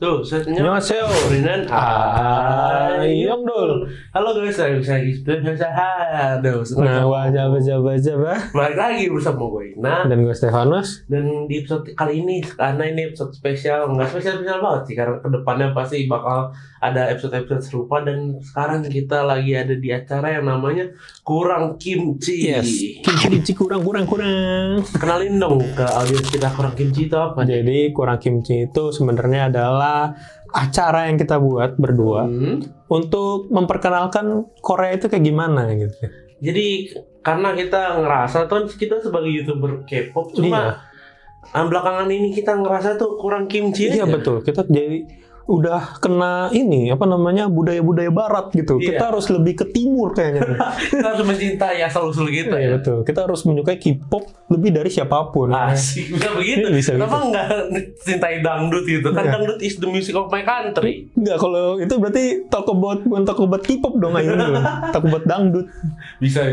Tuh, setnya 안녕하세요. Rinan Ayongdul. Halo guys, saya Aduh, Nah, wajah. balik lagi bersama gue Igna. Dan gue Stefanus. Dan di episode kali ini, karena ini episode spesial, nggak spesial banget sih, karena kedepannya pasti bakal ada episode-episode serupa. Dan sekarang kita lagi ada di acara yang namanya Kurang Kimchi. Yes. Kimchi kurang. Kenalin dong ke audiens kita, Kurang Kimchi itu apa? Jadi kurang kimchi itu sebenarnya adalah acara yang kita buat berdua untuk memperkenalkan Korea itu kayak gimana gitu. Jadi karena kita ngerasa tuh kita sebagai YouTuber K-pop cuma belakangan ini kita ngerasa tuh kurang kimchi Iya aja. betul. Kita jadi udah kena ini budaya-budaya barat gitu. Iya. Kita harus lebih ke timur kayaknya. Kita harus mencintai asal-usul kita Iya ya. betul. Kita harus menyukai K-pop lebih dari siapapun. Asik, bisa begitu. Bisa Kenapa nggak cintai dangdut gitu? Kan Iya. dangdut is the music of my country. Enggak, kalau itu berarti bukan talk about K-pop dong ayo dulu. Talk about dangdut. Bisa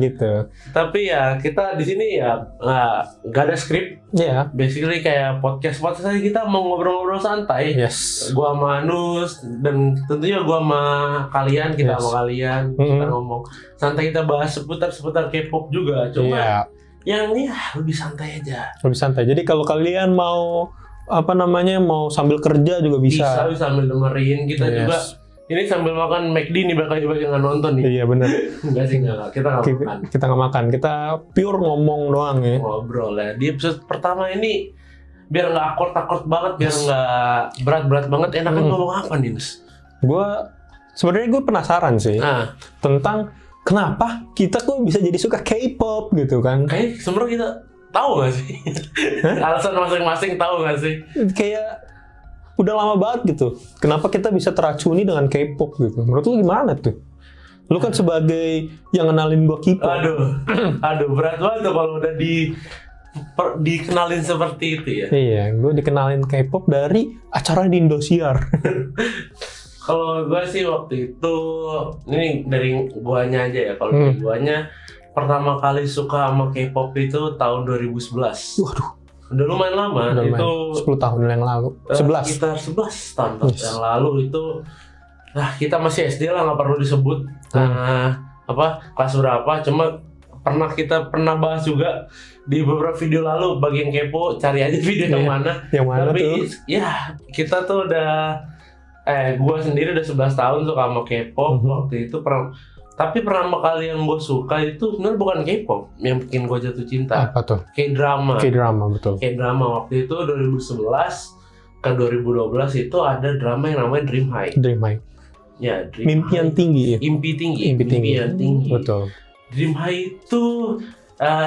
gitu. Tapi ya kita di sini ya nggak ada skrip. Ya. Basically kayak podcast aja, kita mau ngobrol-ngobrol santai. Yes. Gua sama Anus dan tentunya gua sama kalian, kita Yes. sama kalian kita ngomong santai, kita bahas seputar K-pop juga. Cuma Iya. yang ya lebih santai aja. Lebih santai. Jadi kalau kalian mau mau sambil kerja juga bisa. Bisa sambil dengerin kita Yes. juga. Ini sambil makan McD nih bakal nggak nonton nih. Iya benar. Enggak sih, enggak. Kita nggak makan. Kita nggak makan. Kita pure ngomong doang ya. Ngobrol ya. Di episode pertama ini biar nggak akord banget, biar nggak berat banget. Enakan ngomong apa nih, Nus? Sebenarnya gue penasaran sih Nah, tentang kenapa kita kok bisa jadi suka K-pop gitu kan? kayak sebenarnya kita tahu nggak sih? Alasan masing-masing tahu nggak sih? Kayak udah lama banget gitu. Kenapa kita bisa teracuni dengan K-pop gitu? Menurut lu gimana tuh? Lu kan sebagai yang kenalin gua K-pop. Aduh, berat banget tuh kalau udah dikenalin seperti itu ya. Iya, gua dikenalin K-pop dari acara di Indosiar. Kalau gue sih waktu itu, ini dari guanya aja ya. Kalau dari guanya, pertama kali suka sama K-pop itu tahun 2011. Waduh, Udah lumayan lama, udah itu 10 tahun yang lalu. 11. sekitar 11 tahun Yes. yang lalu itu. Nah, kita masih SD lah, nggak perlu disebut kelas berapa. Cuma kita pernah bahas juga di beberapa video lalu. Bagi yang kepo, cari aja video yang mana. Yang mana Tapi tuh? ya kita tuh gue sendiri udah 11 tahun suka sama K-pop. Waktu itu tapi pertama kali yang gue suka itu sebenarnya bukan K-pop yang bikin gue jatuh cinta. Apa tuh? K-drama. K-drama, betul. K-drama waktu itu 2011 ke 2012 itu ada drama yang namanya Dream High. Dream High. Ya, Dream Mimpian High. tinggi ya? Impian tinggi. Betul. Dream High itu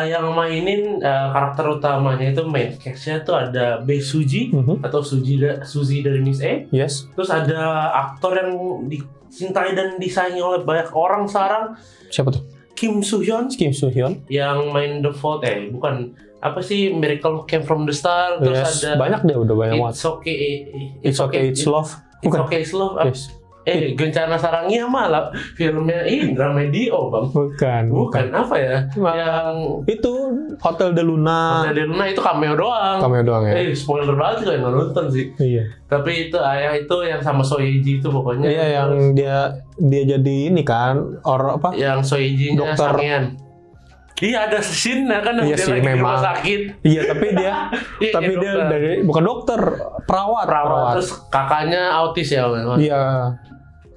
yang mainin karakter utamanya itu main cast-nya tuh ada Bae Suji atau Suzy dari Miss A. Yes. Terus ada aktor yang dicintai dan disayangi oleh banyak orang sekarang, Siapa tuh? Kim Soo Hyun Kim Soo Hyun. yang main The Fault bukan apa sih, Miracle Came from the Star. Terus Yes. ada Banyak deh, udah banyak banget. It's okay, It's Love. It's okay, it's love. Yes. Gencana Sarangnya malah filmnya Indramedio, Bang. Bukan apa ya? Yang itu Hotel de Luna. Hotel de Luna itu cameo doang. Cameo doang ya. Spoiler banget kalau yang nggak nonton sih. Iya. Tapi itu itu yang sama Soeji itu pokoknya. Iya, yang dia jadi ini kan Yang Soeji-nya Dokter. sangean. Iya, ada scene-nya kan Iya dia sih, lagi di memang. rumah sakit. Iya, tapi dia Iya, dokter. bukan dokter, perawat. Terus kakaknya autis ya, Mas. Iya.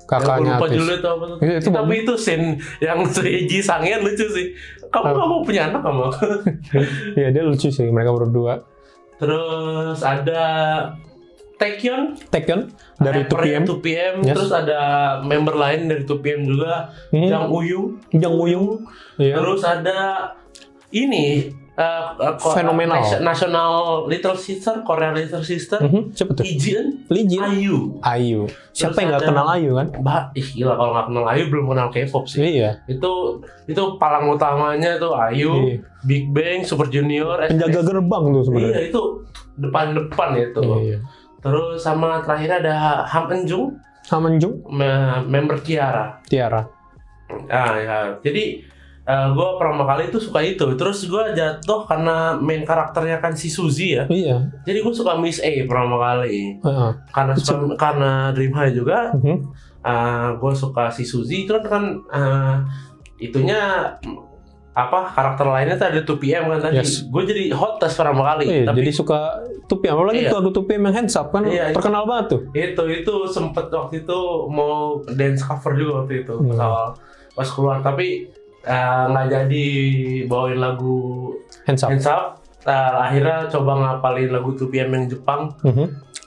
Kakaknya lupa autis. dulu itu apa tuh. Iya, itu Tapi itu scene yang Soeji sangean lucu sih. Kamu nggak mau punya anak sama aku? Iya, dia lucu sih mereka berdua. Terus ada Taekyon dari 2PM. 2PM. Yes. Terus ada member lain dari 2PM juga, Jang Uyung. Iya. Terus ada ini Fenomenal. National Little Sister, Korea Little Sister. Siapa tuh? Lee Jin. Ayu. Siapa yang nggak ada- kenal Ayu kan? Gila, kalau nggak kenal Ayu belum kenal K-pop sih. Iya. Itu palang utamanya tuh Ayu, Iya. Big Bang, Super Junior, Penjaga gerbang tuh sebenarnya. Iya, itu depan itu. Iya. Terus sama terakhir ada Ham Eun Sama Jung, member Tiara. Tiara. Ya. Jadi gue pertama kali itu suka itu. Terus gue jatuh karena main karakternya kan si Suzy ya. Iya. Jadi gue suka Miss A pertama kali. Heeh. Karena Dream High juga. Mhm. Gue suka si Suzy itu kan itunya karakter lainnya tuh ada 2PM kan tadi. Yes. Gue jadi hot test pertama kali. Iya, jadi suka 2PM, apalagi Iya. lagu 2PM yang Hands Up kan Iya, terkenal banget tuh. Itu sempet waktu itu mau dance cover juga waktu itu pas keluar, tapi nggak jadi bawain lagu Hands Up. Hands Up. Akhirnya coba ngapalin lagu 2PM yang Jepang,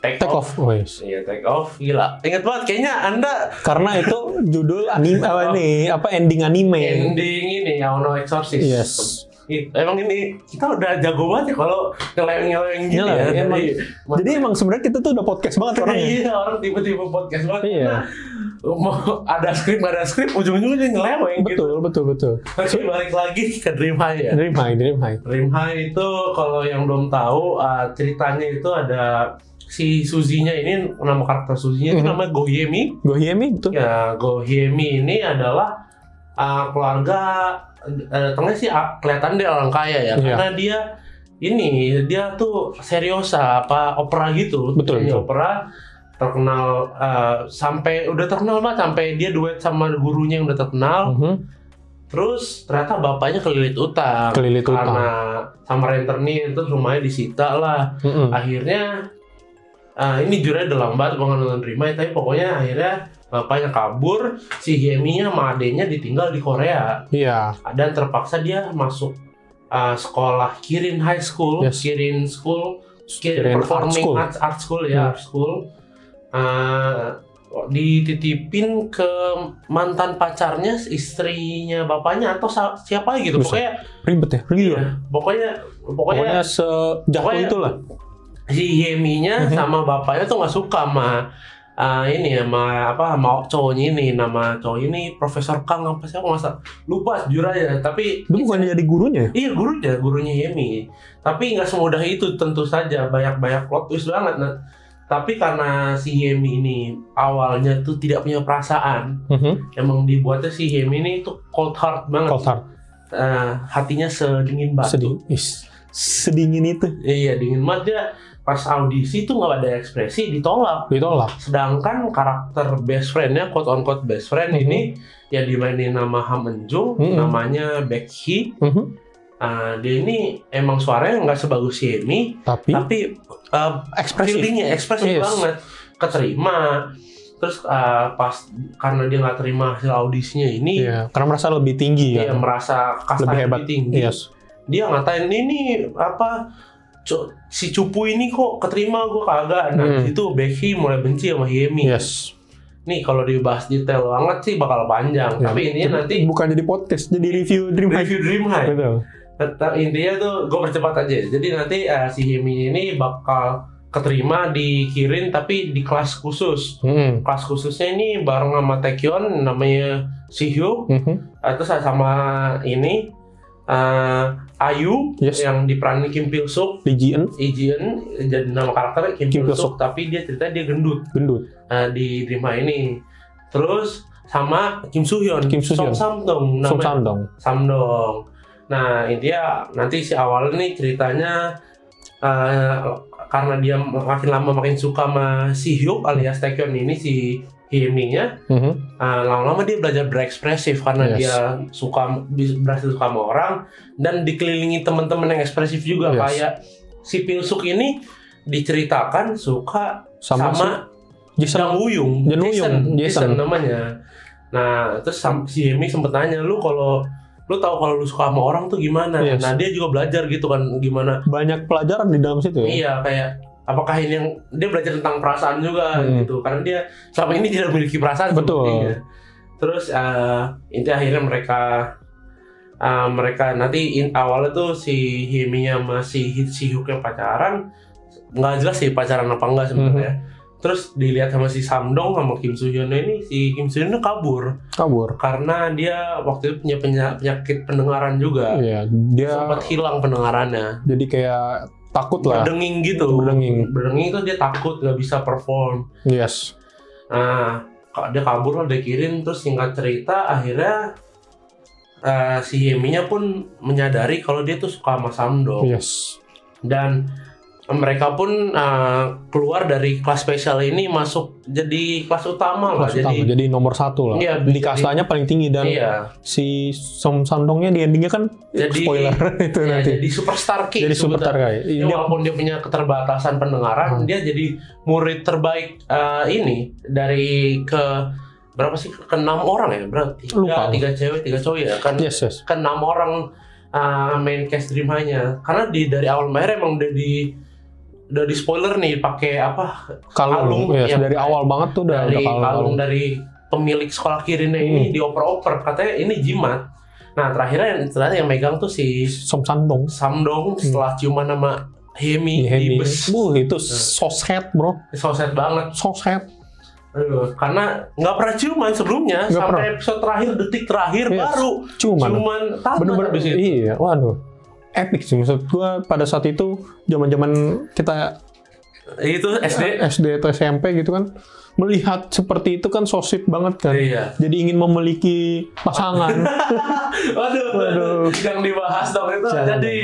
Take Off. Oh, yes. Iya, Take Off, gila. Ingat banget, kayaknya Anda Karena itu judul anime ending anime. ending ini Yaono Exorcist. Yes. Emang ini kita udah jago banget ya kalau ngeleweng gini Nyala, ya. emang. Jadi emang sebenarnya kita tuh udah podcast banget orangnya. Iya, orang tiba-tiba podcast banget. Iya. Mau ada skrip, ujung-ujungnya nyeleweng gitu. Betul. Tapi balik lagi ke Dream High ya. Dream High. Dream High itu kalau yang belum tahu ceritanya itu ada si Suzy-nya ini, nama karakter Suzy-nya itu namanya Gohyemi. Gohyemi betul. Ya, Gohyemi ini adalah keluarga datangnya sih kelihatan dia orang kaya ya, karena dia tuh seriosa opera gitu. Betul. Opera terkenal sampai udah terkenal banget sampai dia duet sama gurunya yang udah terkenal. Terus ternyata bapaknya kelilit utang. Karena sama rentenir, terus rumahnya disita lah. Akhirnya ini jujurnya udah lama banget gue nggak nonton Dream High, tapi pokoknya akhirnya bapaknya kabur, si Hyemi-nya sama adenya ditinggal di Korea. Iya. Dan terpaksa dia masuk sekolah Kirin High School, Yes. Kirin Performing Art School ya, Art School. Dititipin ke mantan pacarnya, istrinya bapaknya atau siapa gitu. Pokoknya ribet ya. iya, pokoknya sejauh itulah. Si Hyemi-nya sama bapaknya tuh nggak suka sama sama cowoknya ini. Nama cowok ini Profesor Kang apa sih, aku nggak lupa jujur aja. Tapi Itu bukan jadi gurunya? Iya, gurunya Hyemi. Tapi nggak semudah itu tentu saja, banyak plot twist banget. Nah, tapi karena si Hyemi ini awalnya tuh tidak punya perasaan, emang dibuatnya si Hyemi ini tuh cold heart banget. Cold heart. Hatinya sedingin batu. Sedingin itu. Iya, dingin banget. Dia pas audisi tuh nggak ada ekspresi, ditolak. Sedangkan karakter best friend-nya, quote on quote best friend ini yang dimainin nama Ha Eun-jung, namanya Baek Hee. Dia ini emang suaranya nggak sebagus Hyemi, tapi feelingnya ekspresif banget, keterima. Terus pas karena dia nggak terima hasil audisinya ini, karena merasa lebih tinggi ya, merasa kastanya lebih tinggi. Dia ngatain ini si cupu ini kok keterima, gue kagak. Nah itu Baek Hee mulai benci sama Hyemi. Nih kalau dibahas detail banget sih bakal panjang. Tapi intinya nanti bukan jadi podcast, jadi review Dream High. Betul. Intinya tuh gue percepat aja. Jadi nanti si Hyemi ini bakal keterima di Kirin tapi di kelas khusus. Kelas khususnya ini bareng sama Taekyon namanya Sihyuk. Terus sama ini Ayu yang diperanin Kim Pil Suk. Lee Ji-eun jadi nama karakternya Kim Pil Suk, tapi dia ceritanya dia gendut. Di Dream High ini. Terus sama Kim Soo Hyun. Samdong. Nah, intinya nanti si awalnya nih ceritanya karena dia makin lama makin suka sama si Hyuk alias Taekyon ini, si Hyemi-nya, lama-lama dia belajar berekspresif karena dia berhasil suka sama orang dan dikelilingi teman-teman yang ekspresif juga. Kayak si Pil Suk ini diceritakan suka sama Jang Woo-young, Jason namanya. Nah, terus si Hyemi sempet nanya, lu tahu kalau lu suka sama orang tuh gimana? Nah, dia juga belajar gitu kan, gimana? Banyak pelajaran di dalam situ ya? Iya, kayak apakah ini yang dia belajar tentang perasaan juga gitu, karena dia selama ini tidak memiliki perasaan. Betul. Terus intinya akhirnya mereka nanti awalnya tuh si Hyemi-nya masih si Hyuk-nya pacaran, nggak jelas sih pacaran apa enggak sebenarnya. Terus dilihat sama si Samdong sama Kim Soo Hyun ini, si Kim Soo Hyun kabur karena dia waktu itu punya penyakit pendengaran juga. Iya, dia sempat hilang pendengarannya. Jadi kayak takut lah. Berdenging gitu. Berdenging itu dia takut nggak bisa perform. Yes. Nah, dia kabur lah, dia kirim. Terus singkat cerita akhirnya si Hemi-nya pun menyadari kalau dia tuh suka sama Samdong. Yes. Dan mereka pun keluar dari kelas spesial ini masuk jadi kelas utama lah. Jadi nomor 1 lah. Iya, di kastanya paling tinggi dan iya. si Samdongnya di endingnya kan Jadi, spoiler itu ya, nanti. jadi superstar kid. Jadi superstar kayak. Ya, walaupun dia punya keterbatasan pendengaran, dia jadi murid terbaik ini dari berapa sih? Ke 6 orang ya berarti. Lupa. 3 cewek, 3 cowok ya kan. Yes. Ke 6 orang main cast Dream High-nya. Karena dari awal main emang udah di spoiler nih pakai apa? Kalung. Yes, dari awal banget tuh udah kalung dari pemilik sekolah Kirinnya ini dioper-oper, katanya ini jimat. Nah, ternyata yang megang tuh si Samdong setelah ciuman sama Hemi di bus. Itu so sad, bro. So sad banget. So sad. Aduh, karena nggak pernah ciuman sebelumnya, sampai episode terakhir, detik terakhir baru ciuman tangan. Bener-bener iya, waduh. Epic sih, maksud gua pada saat itu zaman-zaman kita itu SD atau SMP gitu kan, melihat seperti itu kan so sweet banget kan. Iya. Jadi ingin memiliki pasangan. Waduh, yang dibahas dong itu. Jadi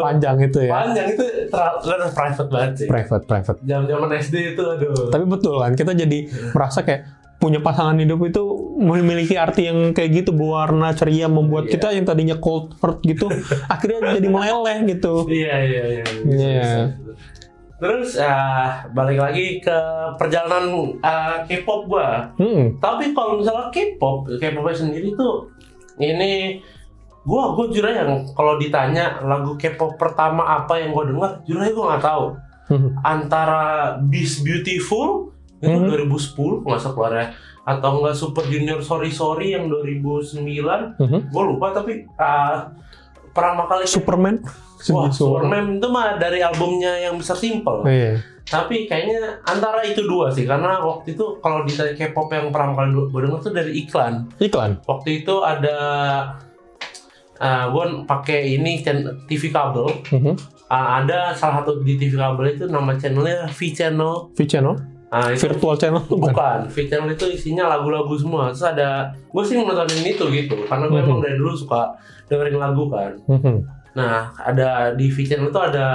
panjang itu ya. Panjang itu terlalu private banget sih. Private. Zaman SD itu Tapi betul kan, kita jadi merasa kayak punya pasangan hidup itu memiliki arti yang kayak gitu, berwarna ceria, membuat kita yang tadinya cold heart gitu akhirnya jadi meleleh gitu. Iya. Terus balik lagi ke perjalanan K-pop gua. Tapi kalau misalnya K-popnya sendiri tuh ini gua jujur aja kalau ditanya lagu K-pop pertama apa yang gua dengar, jujur aja gua nggak tahu. Antara Beast Beautiful itu 2010 nggak salah keluarnya, atau enggak Super Junior Sorry yang 2009. Gua lupa, tapi pertama kali Superman. Superman itu mah dari albumnya yang Mr. Simple. Iya. Tapi kayaknya antara itu dua sih, karena waktu itu kalau ditanya K-pop yang pertama kali gue denger tuh dari iklan. Waktu itu ada gue pakai ini TV kabel. Ada salah satu di TV kabel itu nama channelnya V Channel. Virtual channel? Bukan. V Channel itu isinya lagu-lagu semua. Terus gue sih nontonin itu gitu, karena gue emang dari dulu suka dengerin lagu kan. Nah, ada di V Channel itu ada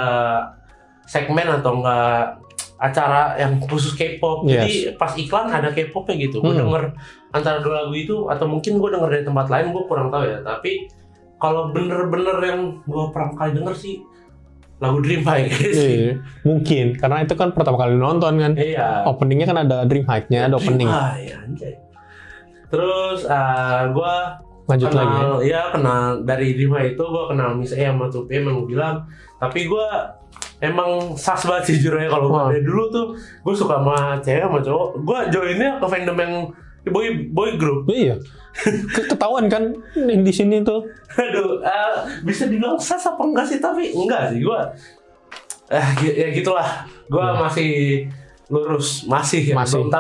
segmen atau enggak acara yang khusus K-pop. Jadi pas iklan ada K-popnya gitu. Gue denger antara dua lagu itu, atau mungkin gue denger dari tempat lain, gue kurang tahu ya. Tapi kalau bener-bener yang gue pertama kali denger sih lagu Dream High guys. Mungkin karena itu kan pertama kali nonton kan. Iya. Openingnya kan ada Dream High-nya, ada opening. Anjay. Terus gue kenal dari Dream High itu gue kenal Miss E sama 2PM yang bilang. Tapi gue emang sas banget sih jujur aja, kalau dari dulu tuh gue suka sama cewek sama cowok. Gue joinnya ke fandom yang boy group. Iya. Ketahuan kan di sini tuh. Aduh, bisa dibilang sas apa enggak sih? Tapi enggak sih, gue ya gitulah. Gue masih lurus, masih. Belum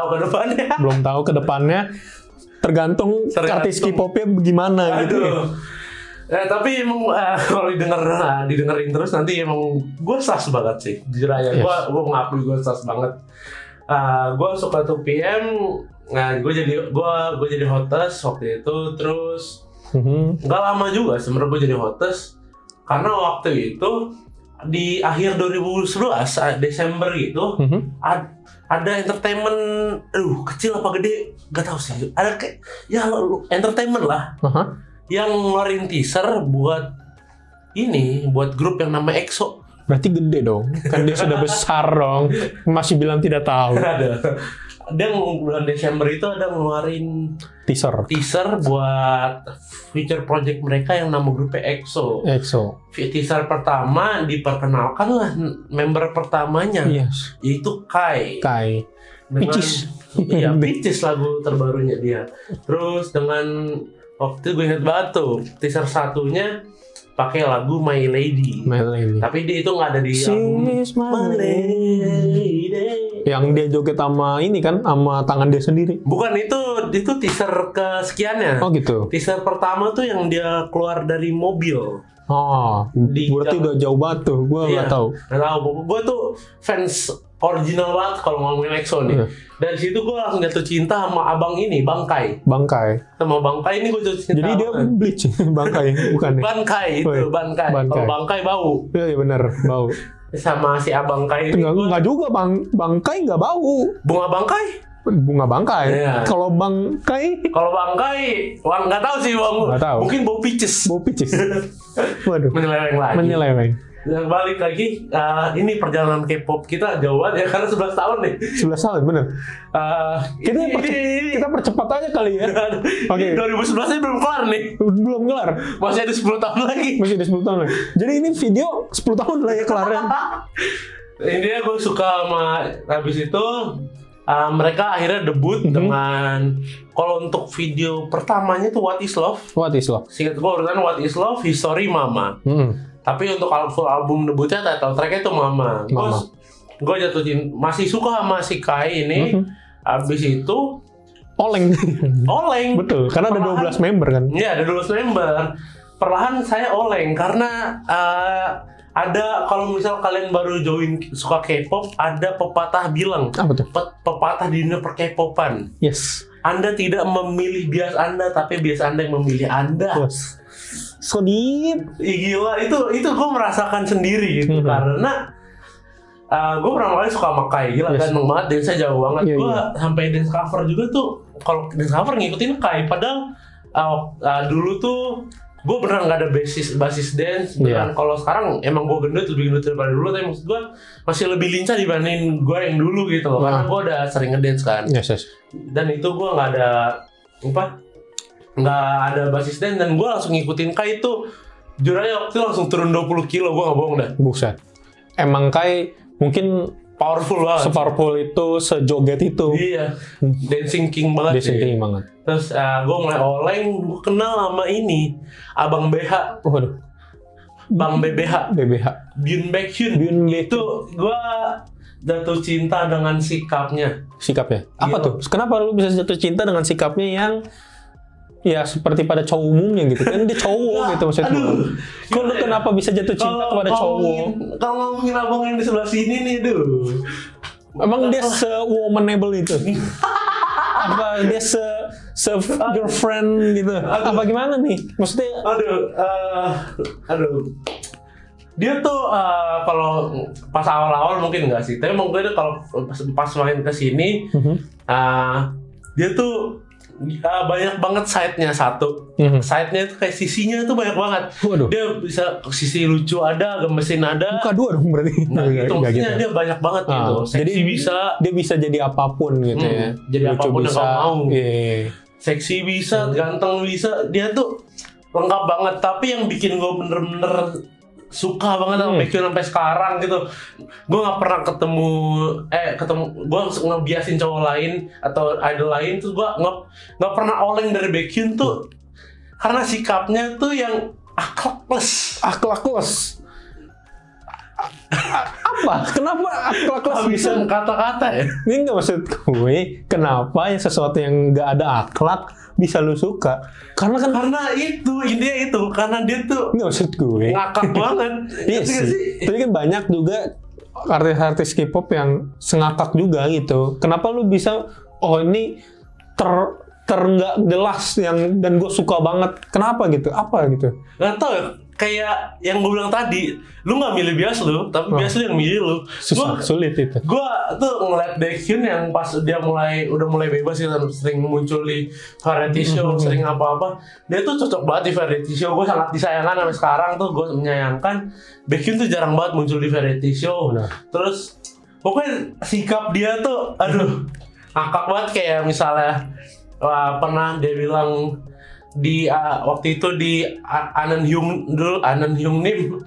tahu ke depannya. Tergantung artis K-popnya gimana gitu. Tapi emang kalau didengerin terus nanti emang gue sas banget sih. Jujur aja, gue ngakui gue sas banget. Gue suka 2PM. Nah, gue jadi hostess waktu itu. Terus nggak lama juga sebenarnya gue jadi hostess, karena waktu itu di akhir 2011 Desember gitu ada entertainment, kecil apa gede nggak tahu sih, ada kayak ya entertainment lah yang ngeluarin teaser buat grup yang nama EXO. Berarti gede dong, kan dia sudah besar dong, masih bilang tidak tahu. Dia bulan Desember itu ada ngeluarin teaser buat future project mereka yang nama grupnya EXO. Teaser pertama diperkenalkan lah member pertamanya, yaitu Kai. Peaches. Iya, Peaches lagu terbarunya dia. Terus dengan waktu itu gue inget banget tuh teaser satunya pakai lagu My Lady. Tapi dia itu nggak ada di album My Lady. Yang dia joget sama ini kan, sama tangan dia sendiri. Bukan, itu teaser kesekiannya. Oh gitu. Teaser pertama tuh yang dia keluar dari mobil. Berarti udah jauh banget tuh. Gue nggak tahu. Gue tuh fans original banget kalau ngomongin EXO nih. Dari situ gue langsung jatuh cinta sama abang ini, Bangkai. Sama Bangkai ini gue jatuh cinta. Jadi dia bleach, Bangkai bukan ya? Bangkai itu, Bangkai. Kalau Bangkai bau. Iya benar, bau. Sama si abang Kai ini Enggak juga, Bangkai enggak bau. Bunga bangkai. Iya. Kalau bangkai nggak tahu sih bang. Nggak tahu. Mungkin bau picis. Waduh. Menyeleweng. Dan balik lagi, ini perjalanan K-pop kita jauh banget ya karena 11 tahun nih. 11 tahun bener. Kita percepat aja kali ya. Oke. 2011 nya belum kelar nih. Belum kelar. Masih ada 10 tahun lagi. Jadi ini video 10 tahun lah ya kelarnya. Intinya gue suka sama habis itu. Mereka akhirnya debut dengan, kalau untuk video pertamanya tuh What Is Love. Singkat gue urutan What Is Love, History, Mama. Tapi untuk full album debutnya title tracknya tuh Mama. Gue jatuh cinta, masih suka sama si Kai ini. Abis itu Oleng. Betul, karena ada 12 member kan. Iya, ada 12 member. Perlahan saya oleng karena ada, kalau misal kalian baru join suka K-pop, ada pepatah bilang, apa tuh? Pepatah di dunia per-K-popan. Yes. Anda tidak memilih bias Anda, tapi bias Anda yang memilih Anda. Yes. So deep. Gila, itu gue merasakan sendiri gitu. Karena gue pertama kali suka sama Kai, gila ganteng banget, dance-nya jauh banget. Gue sampai dance cover juga tuh, kalau dance cover ngikutin Kai. Padahal dulu tuh gue beneran nggak ada basis dance. Beneran kalau sekarang emang gue lebih gendut daripada dulu, tapi maksud gue masih lebih lincah dibanding gue yang dulu gitu loh. Karena gue udah sering ngedance kan. Yes. Dan itu gue nggak ada basis dance, dan gue langsung ngikutin Kai itu. Jujur aja waktu itu langsung turun 20 kilo, gue nggak bohong dah. Buset. Emang Kai mungkin powerful banget. Sepowerful itu, sejoget itu. Iya. Dancing king banget. Terus gue mulai oleng, gue kenal sama ini Abang BH. Waduh. Bang BBH. Byun Baekhyun. Itu gue jatuh cinta dengan sikapnya. Apa tuh? Kenapa lu bisa jatuh cinta dengan sikapnya yang ya seperti pada cowok umumnya gitu kan? Dia cowok gitu maksudnya. Kok lu kenapa bisa jatuh cinta kepada cowok? Kalau ngomongin abang yang di sebelah sini nih, emang dia se-womanable itu? Apa dia girlfriend gitu? Apa gimana nih? Maksudnya? Dia tuh kalau pas awal-awal mungkin enggak sih, tapi mungkin kalau pas main ke sini, dia tuh banyak banget side-nya satu. Side-nya itu kayak sisinya tuh banyak banget. Waduh. Dia bisa sisi lucu ada, gemesin ada. Buka dua dong berarti. Itu maksudnya dia banyak banget gitu. Jadi dia bisa jadi apapun gitu ya. Jadi lucu apapun bisa, yang kamu mau. Seksi bisa, ganteng bisa. Dia tuh lengkap banget. Tapi yang bikin gue bener-bener suka banget sama Baekhyun sampai sekarang gitu. Gue nggak pernah ketemu gue ngebiasin cowok lain atau idol lain tuh gue nggak pernah oleng dari Baekhyun tuh karena sikapnya tuh yang akhlakles. Apa? Kenapa akhlakles bisa kata-kata ya? Ini nggak maksud gue. Kenapa yang sesuatu yang nggak ada akhlak bisa lu suka? Karena intinya itu karena dia tuh nggak maksud gue ngakak banget. Iya sih. Tapi kan banyak juga artis-artis K-pop yang sengakak juga gitu. Kenapa lu bisa ini nggak jelas dan gue suka banget. Kenapa gitu? Apa gitu? Nggak tahu ya. Kayak yang gue bilang tadi, lu nggak milih bias lu, tapi bias lu yang milih lu. Sulit itu. Gue tuh ngeliat Baekhyun yang pas dia udah mulai bebas gitu, sering muncul di variety show, sering apa-apa. Dia tuh cocok banget di variety show. Gue sangat disayangkan sampai sekarang tuh gue menyayangkan Baekhyun tuh jarang banget muncul di variety show. Terus pokoknya sikap dia tuh, ngakak banget. Kayak misalnya pernah dia bilang di waktu itu di Anan Hyung Nim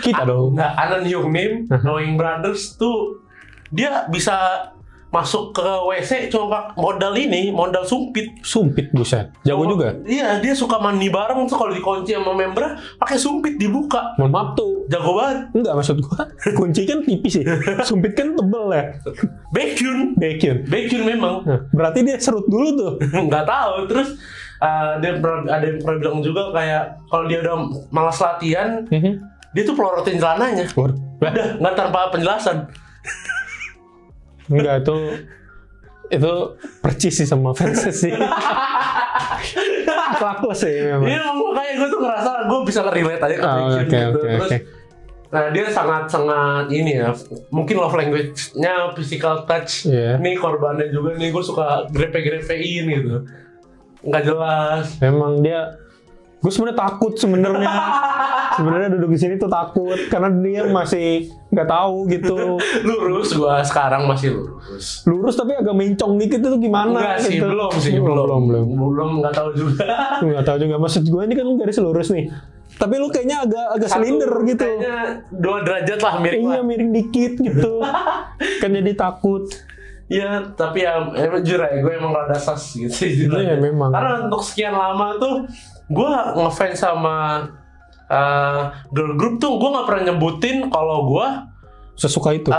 kita dong. Anan Hyung Nim Knowing Brothers tuh dia bisa masuk ke WC cuma modal sumpit. Buset, jago juga. Iya, dia suka mandi bareng tuh kalau dikunci sama member pakai sumpit dibuka. Mohon maaf tuh, jago banget. Enggak, maksud gua kunci kan tipis ya, sumpit kan tebel ya. Baekhyun memang. Berarti dia serut dulu tuh. Nggak tahu. Terus ada yang pernah bilang juga kayak kalau dia udah malas latihan, dia tuh pelorotin celananya. Udah nggak tanpa penjelasan. Enggak, itu percis sih sama fans sih. Klakus sih memang. Iya, makanya gue tuh ngerasa gue bisa relate aja ke Baekhyun gitu. Terus nah dia sangat ini ya, mungkin love language-nya physical touch. Nih korbannya juga nih, gue suka grepe-grepein gitu. Nggak jelas. Memang gue sebenarnya takut sebenarnya. Sebenarnya duduk di sini tuh takut karena dia masih nggak tahu gitu. Lurus, gue sekarang masih lurus. Lurus tapi agak mencong dikit itu gimana? Enggak sih, gitu. belum nggak tahu juga. Nggak tahu juga, maksud gue ini kan garis lurus nih. Tapi lu kayaknya agak silinder gitu. Kayaknya 2 derajat lah miring. Iya, miring dikit gitu. Kan jadi takut. Iya, tapi ya jujur ya, gue emang rada sas gitu sih. Iya, memang. Karena untuk sekian lama tuh, gue ngefans sama girl group tuh, gue nggak pernah nyebutin kalau gue sesuka itu.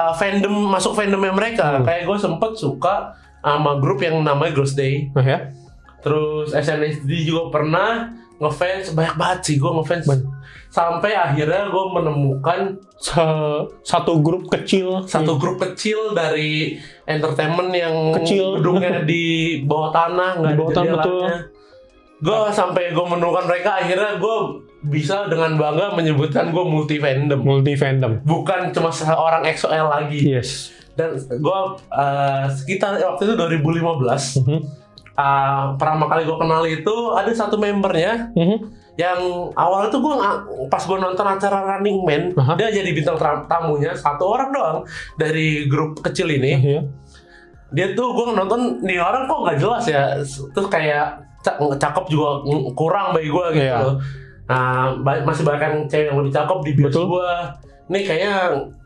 Masuk fandomnya mereka. Kayak gue sempet suka sama grup yang namanya Girls' Day. Ya. Terus SNSD juga pernah ngefans, banyak banget sih gue ngefans. Sampai akhirnya gue menemukan satu grup kecil dari entertainment yang kecil, gedungnya di bawah tanah, nggak ada jendelanya. Gue sampai gue menemukan mereka, akhirnya gue bisa dengan bangga menyebutkan gue multi fandom, bukan cuma seorang EXO-L lagi. Yes. Dan gue sekitar waktu itu 2015 pertama kali gue kenal itu ada satu membernya yang awalnya tuh gue pas gue nonton acara Running Man, dia jadi bintang tamunya, satu orang doang dari grup kecil ini. Dia tuh gue nonton, nih orang kok nggak jelas ya, terus kayak cakep juga kurang bagi gue gitu. Nah, masih banyak yang cewek yang lebih cakep di bios gue. Nih kayaknya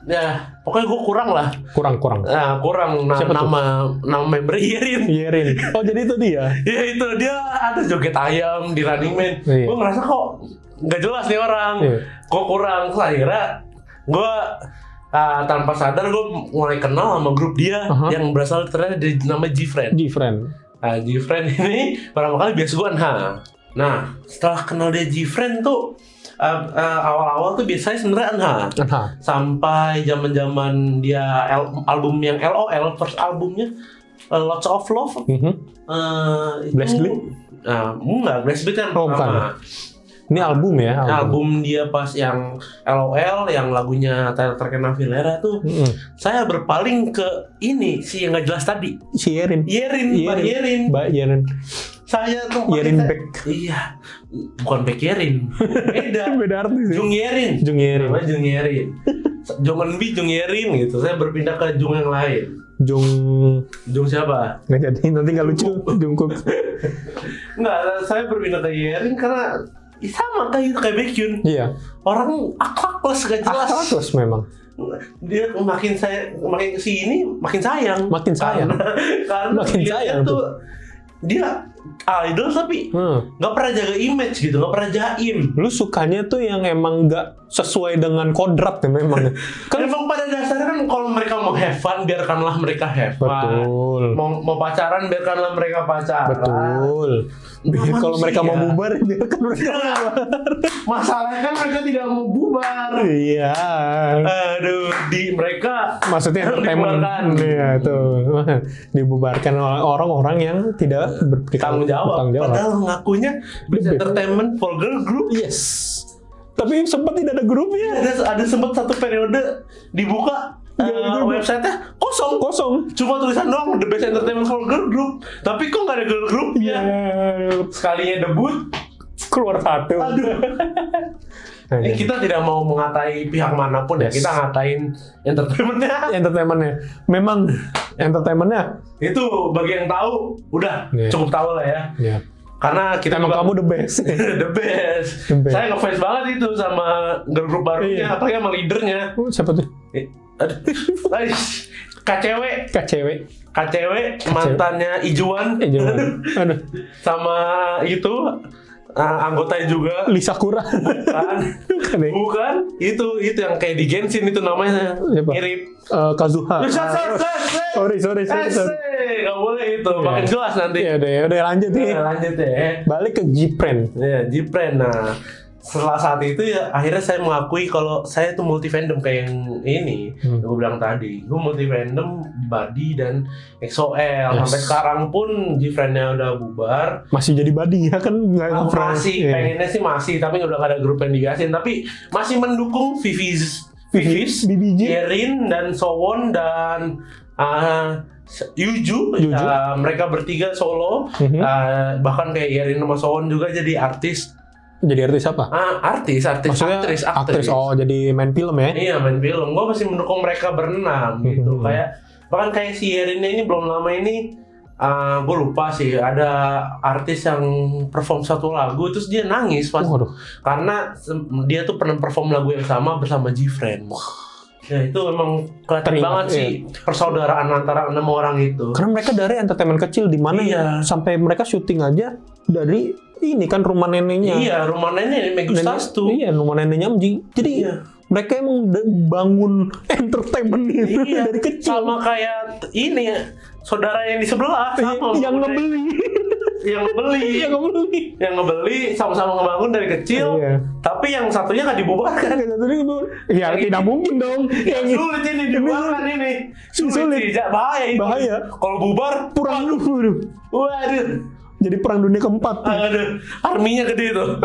ya pokoknya gue kurang lah. Kurang. Nah, kurang nama member Yerin. Oh, jadi itu dia. Iya, itu dia ada joget ayam di Running Man. Gue ngerasa kok nggak jelas nih orang. Kok kurang. Terus akhirnya gue tanpa sadar gue mulai kenal sama grup dia yang berasal ternyata dari nama G-Friend. G-Friend ini pertama kali biasa gue Nah, setelah kenal dia G-Friend tuh awal-awal tuh biasanya sebenarnya sampai zaman-zaman dia album yang LOL, first albumnya Lots of Love. Blast Bleed? Enggak, Blast Bleed kan pertama. Ini album ya? Album dia pas yang LOL, yang lagunya terkenal Navillera tuh, saya berpaling ke ini si yang nggak jelas tadi. Si Yerin. Mbak Yerin. Saya tuh Yerin Beck. Iya, bukan Beck Yerin. Beda artis. Jung Yerin. Namanya Jung Yerin. Jung Eunbi, Jung Yerin gitu. Saya berpindah ke Jung yang lain. Jung siapa? Nggak jadi, nanti nggak lucu. Jungkook. Nggak, saya berpindah ke Yerin karena sama kayak Baekhyun. Iya. Orang akhlakles gak jelas. Akhlakles memang. Dia makin kesini makin sayang. Karena makin sayang tuh. Dia idol tapi nggak pernah jaga image gitu, nggak pernah jaim. Lu sukanya tuh yang emang nggak sesuai dengan kodrat ya memang. Kan emang pada dasarnya kan kalau mereka mau have fun, biarkanlah mereka have fun. Betul. Mau pacaran, biarkanlah mereka pacaran. Betul. Kalau mereka mau bubar, biarkan mereka bubar. Masalahnya kan mereka tidak mau bubar. Iya. Aduh, mereka maksudnya entertainment. Iya tuh. Dibubarkan oleh orang-orang yang tidak bertanggung jawab. Padahal ngakunya bisa entertainment for girl group. Yes. Tapi sempat tidak ada grupnya. Ada sempat satu periode dibuka website-nya kosong. Cuma tulisan doang The Best Entertainment for Girl Group. Tapi kok nggak ada girl groupnya. Sekalinya debut keluar satu. Aduh. Kita tidak mau mengatai pihak manapun ya. Kita ngatain entertainmentnya. Memang entertainmentnya itu bagi yang tahu udah cukup tahu lah ya. Karena kita emang kamu the best. The best. Saya ngefans banget itu sama girl group barunya, apalagi sama leadernya. Siapa tuh? KCW mantannya Ijuan. Sama itu anggotanya juga Lisa Kura. Bukan. Itu yang kayak di Genshin itu namanya. Mirip Kazuha. Sorry. Gak boleh itu. Makin jelas nanti. Udah lanjut nih. Lanjut ya. Balik ke G-Friend. Iya, G-Friend. Nah, setelah saat itu ya akhirnya saya mengakui kalau saya tuh multi fandom kayak yang ini gue bilang tadi. Gue multi fandom Buddy dan EXO-L. Sampai sekarang pun Gfriend-nya udah bubar. Masih jadi Buddy ya kan? Masih, pengennya sih masih, tapi udah gak ada grup yang digasin. Tapi masih mendukung Vivis, BBG, Yerin dan Sowon dan Yuju. Mereka bertiga solo. Bahkan kayak Yerin sama Sowon juga jadi artis. Jadi artis apa? Maksudnya aktris. Oh, jadi main film ya? Iya, main film. Gue masih mendukung mereka berenam gitu. Kayak bahkan kayak si Yerin ini belum lama ini gue lupa sih, ada artis yang perform satu lagu terus dia nangis pas karena dia tuh pernah perform lagu yang sama bersama Gfriend. Ya itu memang kelihatan banget sih persaudaraan antara 6 orang itu. Karena mereka dari entertainment kecil di mana sampai mereka syuting aja dari ini kan rumah neneknya. Iya, rumah nenek Megustastu. Iya, rumah neneknya Amji. Jadi mereka emang bangun entertainment itu dari kecil. Sama kayak ini ya, saudara yang di sebelah sama yang ngebeli. yang ngebeli sama-sama ngebangun dari kecil. Tapi yang satunya nggak dibubarkan. Ya tidak mungkin dong. Yang sulit ini dibubarkan ini. Sulit. Bahaya. Kalau bubar perang dulu. Waduh. Jadi perang dunia keempat. Aduh, arminya gede tuh.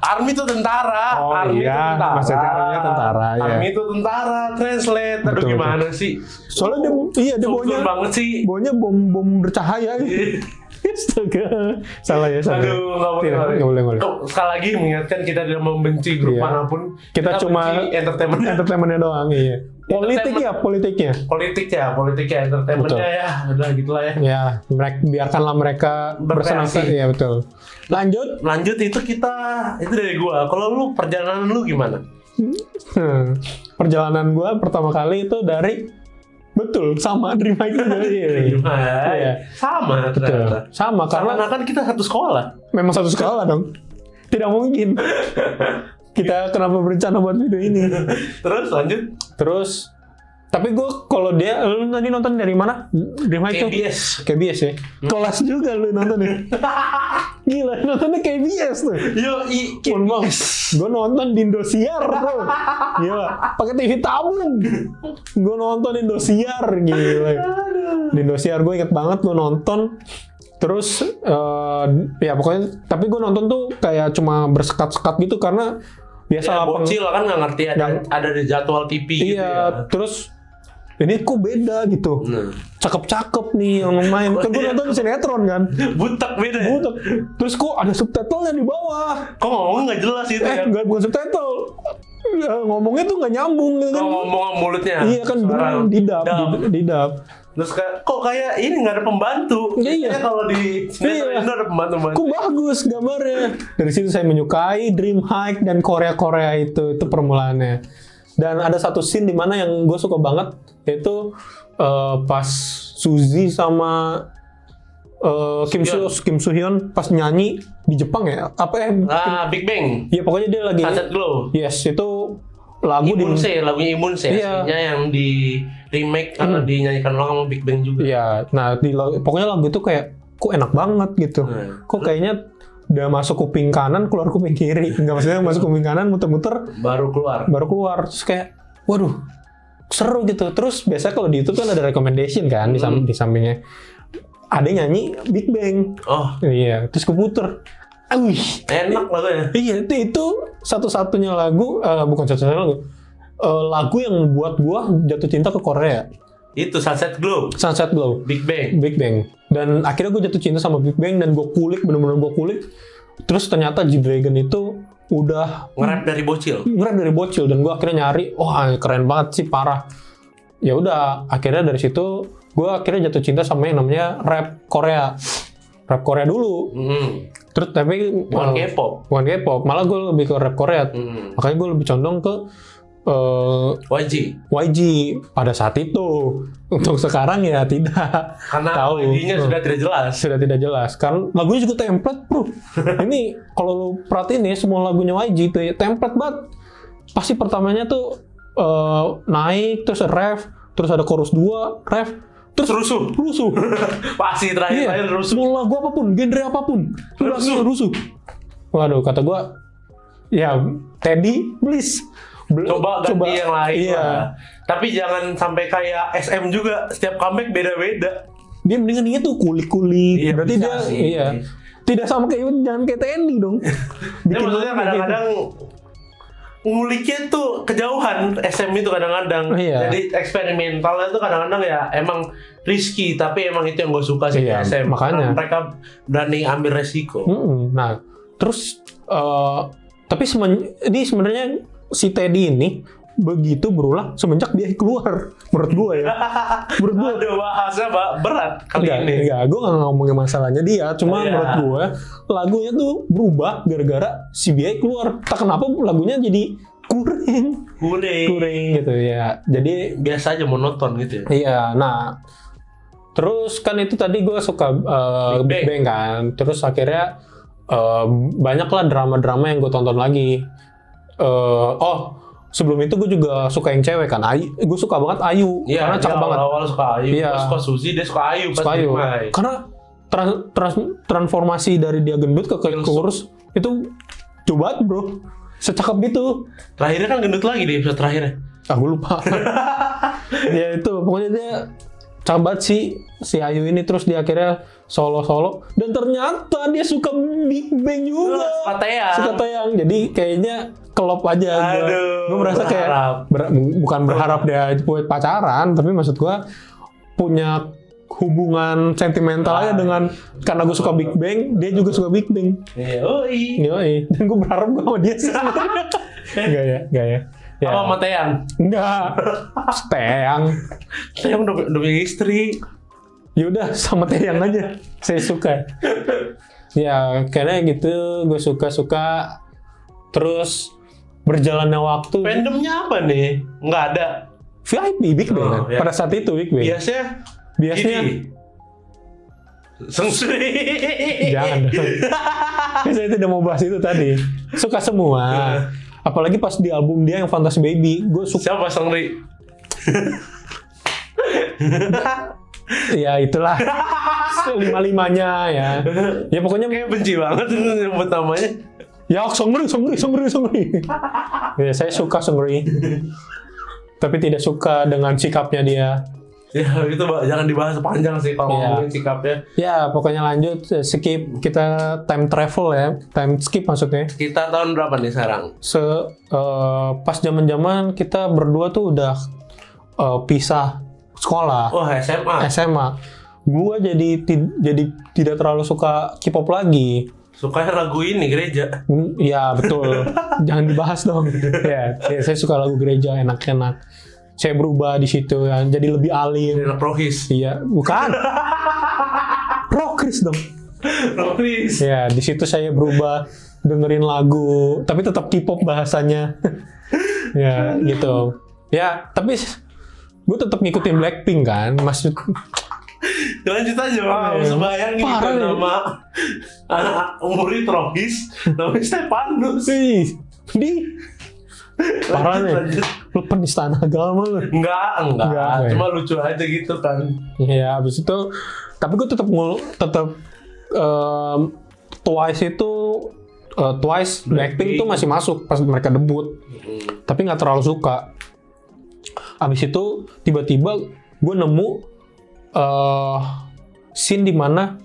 Army itu tentara. Army itu tentara. Maksudnya arminya tentara. Army itu tentara. Translate. Aduh gimana sih? Soalnya dia baunya bom bercahaya. Astaga, salah ya. Aduh, nggak boleh. Sekali lagi mengingatkan kita tidak membenci grup manapun. Kita cuma entertainmentnya doang. Iya. Politiknya entertainmentnya ya, udah gitulah ya. Ya, biarkanlah mereka bersenang-senang. Iya betul. Lanjut itu dari gua. Kalau lu perjalanan lu gimana? Perjalanan gua pertama kali itu dari sama Dream High juga. Sama ternyata. Sama karena kan kita satu sekolah. Memang satu sekolah dong. Tidak mungkin. Kita kenapa berencana buat video ini? Terus lanjut. Tapi gue kalau lu tadi nonton dari mana? Dream High tuh? KBS ya. Kelas juga lu nonton ya. Gila, nontonnya KBS tuh. KBS. Gue nonton di Indosiar tuh. Gila, pakai TV tabung. Gue nonton di Indosiar, gila. Di Indosiar gue inget banget gue nonton. Terus ya pokoknya, tapi gue nonton tuh kayak cuma bersekat-sekat gitu karena biasa bocil kan nggak ngerti ada di jadwal TV gitu ya. Terus ini kok beda gitu. Cakep-cakep nih yang main. Kan gue nonton sinetron kan. Butek beda. Terus kok ada subtitlenya di bawah. Kok ngomongnya nggak jelas itu ya? Nggak, bukan subtitle. Ngomongnya tuh nggak nyambung gitu kan. Ngomong mulutnya. Iya kan didap. Terus kok kayak ini nggak ada pembantu. Iya. Kalau di sinetron ada pembantu. Kok bagus gambarnya. Dari situ saya menyukai Dream High dan Korea itu permulaannya. Dan ada satu scene di mana yang gue suka banget, yaitu pas Suzy sama Kim Soo Hyun pas nyanyi di Jepang ya, Big Bang. Ya pokoknya dia lagi Sunset Glow. Yes, itu lagunya Immunse aslinya yang di remake karena dinyanyikan ulang sama Big Bang juga. Iya, nah pokoknya lagu itu kayak kok enak banget gitu. Kok kayaknya udah masuk kuping kanan keluar kuping kiri, nggak maksudnya masuk kuping kanan muter-muter baru keluar terus kayak waduh seru gitu. Terus biasa kalau di YouTube kan ada recommendation kan di sampingnya ada nyanyi Big Bang. Iya, terus keputer. Enak lagunya. Iya, itu satu-satunya lagu, bukan satu-satunya lagu. Lagu yang buat gua jatuh cinta ke Korea. Itu Sunset Glow. Big Bang. Dan akhirnya gue jatuh cinta sama Big Bang dan gue bener-bener kulik. Terus ternyata G-Dragon itu udah nge-rap dari bocil. Dan gue akhirnya nyari, keren banget sih, parah. Ya udah, akhirnya dari situ gue akhirnya jatuh cinta sama yang namanya rap Korea dulu. Terus tapi bukan K-pop, malah gue lebih ke rap Korea. Makanya gue lebih condong ke YG pada saat itu. Untuk sekarang ya tidak. Karena YG-nya sudah tidak jelas. Karena lagunya juga template, bro. Ini kalau lu perhatiin nih semua lagunya YG itu ya template banget. Pasti pertamanya tuh naik, terus ref, terus ada chorus 2, ref, terus rusuh. Pasti terakhir rusuh. Mau lagu apapun, genre apapun, rusuh. Waduh, kata gue, ya Teddy, please. Coba ganti yang lain Iya. lah. Tapi jangan sampai kayak SM juga, setiap comeback beda-beda. Dia mendingan dia tuh kulik-kulik. Iya, Berarti bisa dia, sih. iya. Tidak sama kayak, jangan kayak TNI dong. Ya maksudnya kadang-kadang nguliknya tuh kejauhan SM itu kadang-kadang. Iya. Jadi eksperimentalnya tuh kadang-kadang ya emang risky, tapi emang itu yang gue suka sih Iya, SM. makanya. Karena mereka berani ambil resiko. Nah, terus tapi ini sebenarnya si Teddy ini begitu berulah semenjak dia keluar, menurut gue ya. Menurut gue. Aduh, bahasa berat kali ini. Enggak, gue gak ngomongin masalahnya dia, cuma Iya. menurut gue lagunya tuh berubah gara-gara si BI keluar. Tak kenapa lagunya jadi kuring gitu ya. Jadi Biasa aja monoton gitu ya. iya, nah terus kan itu tadi gue suka Big Big Bang kan, terus akhirnya banyak lah drama-drama yang gue tonton lagi. Sebelum itu gue juga suka yang cewek kan, gue suka banget Ayu, Iya, karena cakep banget. Awal suka Ayu, Iya. pas suka Suzy, dia suka Ayu pas Suka Ayu. Dimai. Karena transformasi dari dia gendut ke kurus itu coba bro, secakep gitu. Terakhirnya kan gendut lagi di episode terakhirnya. Gue lupa. Ya itu pokoknya dia cakep banget si Ayu ini, terus dia akhirnya solo dan ternyata dia suka Big Bang juga. Suka Taeyang. Suka Taeyang. Jadi kayaknya kelop aja. Aduh, Gue merasa berharap. kayak bukan berharap dia buat pacaran, tapi maksud gue punya hubungan sentimental aja dengan, karena gue suka Big Bang, dia juga suka Big Bang. Iya, oi. Yoi. Dan gue berharap gue sama dia sih sebenarnya. Enggak ya. Ya. Apa sama Taeyang? Enggak. Taeyang. Taeyang udah punya istri. Yaudah sama Taeyang aja. Saya suka. Ya kayaknya gitu, gue suka. Terus berjalannya waktu. Fandomnya apa nih? Nggak ada. VIP Big Bang kan? Ya. Pada saat itu Big Bang. Biasanya Sengsui. jangan dong. Saya tidak mau bahas itu tadi. Suka semua. Apalagi pas di album dia yang Fantasy Baby, gue suka. Siapa Sengri? Ya itulah. Lima-limanya ya. Ya pokoknya Kayak benci banget nyebut namanya. ya Songri. Ya, saya suka Songri. Tapi tidak suka dengan sikapnya dia. Ya itu jangan dibahas panjang sih kalau Iya. ngomongin sikapnya. Ya pokoknya lanjut, skip, kita time travel ya. Time skip maksudnya. Kita tahun berapa nih sekarang? Pas zaman-zaman kita berdua tuh udah pisah sekolah. Wah, SMA. SMA. Gua jadi tidak terlalu suka K-pop lagi. Sukanya lagu ini gereja. Ya betul. Jangan dibahas dong. Ya, saya suka lagu gereja, enak-enak. Saya berubah di situ kan, jadi lebih alim. Anak Rohis. Iya, bukan. Rockris dong. Rohis. Ya, di situ saya berubah, dengerin lagu, tapi tetap K-pop bahasanya. Ya, gitu. Ya, tapi gue tetap ngikutin Blackpink kan, maksud. Lanjut aja, Bang. Iya. Sebayang Parah gitu nih. nama anak umurnya Rohis, namanya Stefanus. Di parah nih. Lanjut. Lu penista agama lu. Enggak. Enggak, Cuma lucu aja gitu kan. Ya, habis itu tapi gue tetap Twice itu Blackpink tuh masih masuk pas mereka debut. Tapi nggak terlalu suka. Habis itu tiba-tiba gue nemu scene di mana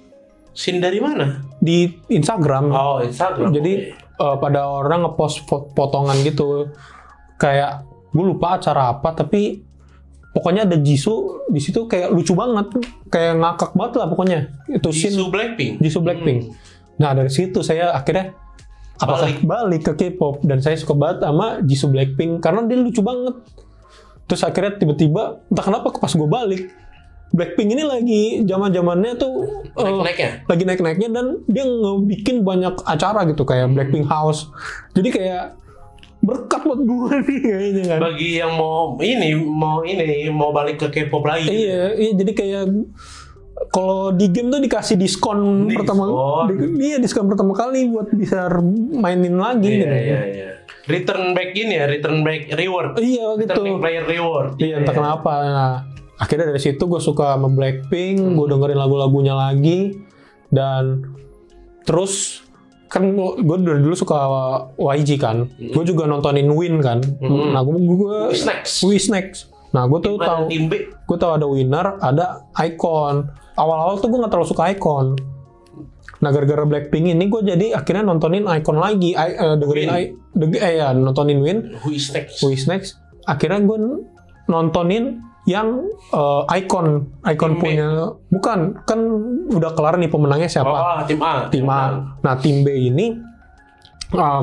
Scene dari mana? di Instagram. Oh, Instagram. Jadi pada orang ngepost potongan gitu, kayak gue lupa acara apa, tapi pokoknya ada Jisoo di situ kayak lucu banget, kayak ngakak banget lah pokoknya. Itu Jisoo Blackpink. Jisoo Blackpink. Nah dari situ saya akhirnya balik ke K-pop, dan saya suka banget sama Jisoo Blackpink karena dia lucu banget. Terus akhirnya tiba-tiba entah kenapa pas gue balik, Blackpink ini lagi zaman-zamannya tuh Naik-naiknya? lagi naik-naiknya, dan dia ngebikin banyak acara gitu kayak Blackpink House. Jadi kayak berkat buat gue nih kayaknya kan. Bagi yang mau balik ke K-pop lagi. Iya, jadi kayak kalau di game tuh dikasih diskon pertama kali buat bisa mainin lagi gitu. Iya. Return back reward. Iya gitu. Return back player reward. Iya, entah kenapa. Nah, akhirnya dari situ gue suka sama Blackpink, gue dengerin lagu-lagunya lagi, dan terus kan gue dari dulu suka YG kan, gue juga nontonin Win kan. Nah gue Wisnex. Nah gue tuh tahu ada Winner, ada Icon. Awal-awal tuh gue nggak terlalu suka Icon. Nah gara-gara Blackpink ini gue jadi akhirnya nontonin Icon lagi, nontonin Win. Wisnex. Akhirnya gue nontonin yang Icon punya, bukan kan udah kelar nih pemenangnya siapa? Tim A. Nah tim B ini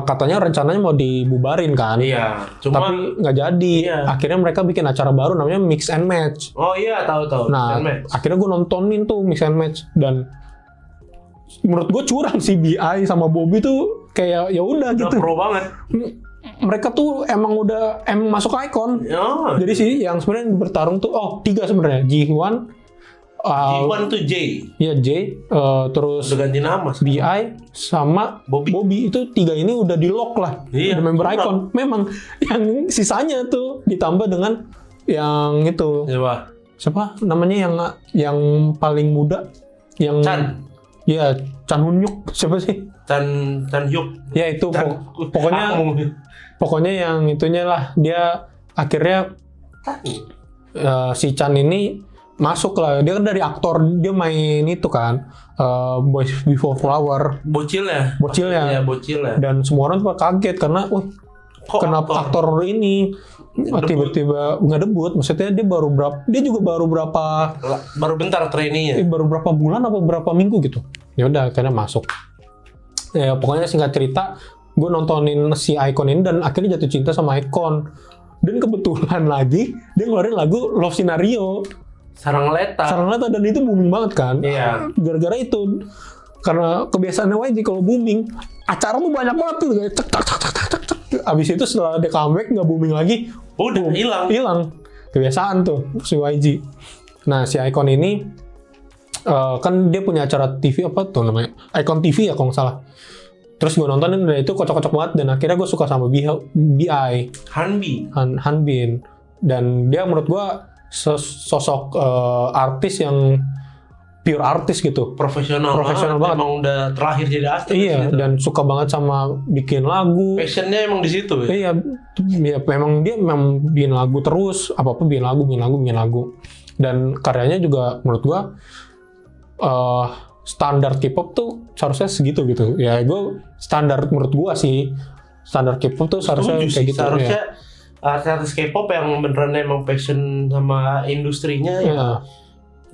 katanya rencananya mau dibubarin kan? Iya. Tapi nggak jadi. Iya. Akhirnya mereka bikin acara baru namanya Mix and Match. Oh iya tahu. Nah akhirnya gue nontonin tuh Mix and Match dan menurut gue curang sih BI sama Bobby tuh kayak ya udah gitu. Pro banget. Mereka tuh emang masuk Icon. Oh. Jadi sih yang sebenarnya bertarung tuh 3 sebenarnya. Jiwon tuh J. Iya J. Terus udah ganti nama. BI sama Bobby itu 3 ini udah di lock lah. Iya, udah member Icon. Memang yang sisanya tuh ditambah dengan yang itu. Siapa namanya yang paling muda? Yang Chan. Iya, Chan Hunyuk. Siapa sih? Chan Hyuk. Ya itu pokoknya yang itunya lah, dia akhirnya si Chan ini masuk lah. Dia kan dari aktor, dia main itu kan Boys Before Flower. Bocilnya. Iya, bocilnya. Dan semua orang tuh kaget karena kenapa aktor ini tiba-tiba nggak debut. Maksudnya dia baru bentar trainingnya. Baru berapa bulan apa berapa minggu gitu. Ya udah akhirnya masuk. Ya pokoknya singkat cerita, gue nontonin si Icon ini dan akhirnya jatuh cinta sama Icon. Dan kebetulan lagi dia ngeluarin lagu Love Scenario. Sarang Leta dan itu booming banget kan. Iya. Gara-gara itu. Karena kebiasaannya YG kalau booming, acara tuh banyak banget tuh kayak cek. Abis itu setelah dia comeback nggak booming lagi, udah hilang. Kebiasaan tuh si YG. Nah si Icon ini kan dia punya acara TV apa tuh namanya? Icon TV ya kalau nggak salah. Terus gue nontonin dan itu kocok-kocok banget dan akhirnya gue suka sama BI. Hanbin. Dan dia menurut gue sosok artis yang pure artis gitu. Profesional banget. Emang udah terlahir jadi artis. Iya, gitu. dan suka banget sama bikin lagu. Passionnya emang di situ ya? Iya, memang dia bikin lagu terus. Apa-apa bikin lagu. Dan karyanya juga menurut gue standar K-pop tuh seharusnya segitu gitu. Ya gue standar menurut gue sih standar K-pop tuh seharusnya kayak gitu. Seharusnya artis K-pop yang beneran emang passion sama industrinya ya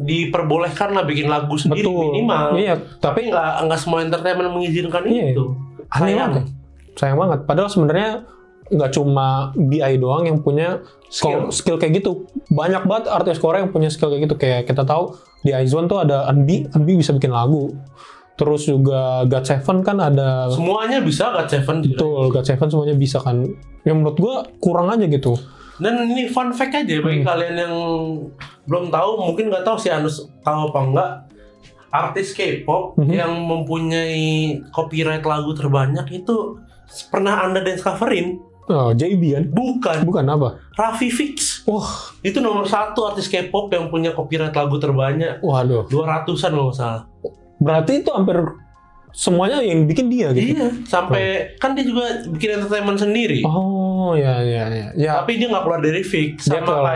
diperbolehkan lah bikin lagu sendiri. Betul. Minimal. Iya, tapi nggak semua entertainment mengizinkan itu. Sayang banget. Padahal sebenarnya nggak cuma BI doang yang punya skill kayak gitu. Banyak banget artis Korea yang punya skill kayak gitu. Kayak kita tahu di IZ*ONE tuh ada Eunbi bisa bikin lagu. Terus juga GOT7 kan ada. Semuanya bisa GOT7. Betul, GOT7 semuanya bisa kan. Yang menurut gua kurang aja gitu. Dan ini fun fact aja bagi kalian yang belum tahu, mungkin nggak tahu si Anus tahu apa enggak. Artis K-pop yang mempunyai copyright lagu terbanyak itu pernah Anda dance coverin. Oh, JB kan? Bukan apa? Raffi Fix. Itu nomor 1 artis K-pop yang punya copyright lagu terbanyak. Waduh. 200-an kalau nggak salah. Berarti itu hampir semuanya yang bikin dia gitu? Iya, sampai kan dia juga bikin entertainment sendiri. Oh, ya. Tapi dia nggak keluar dari Fix. Sama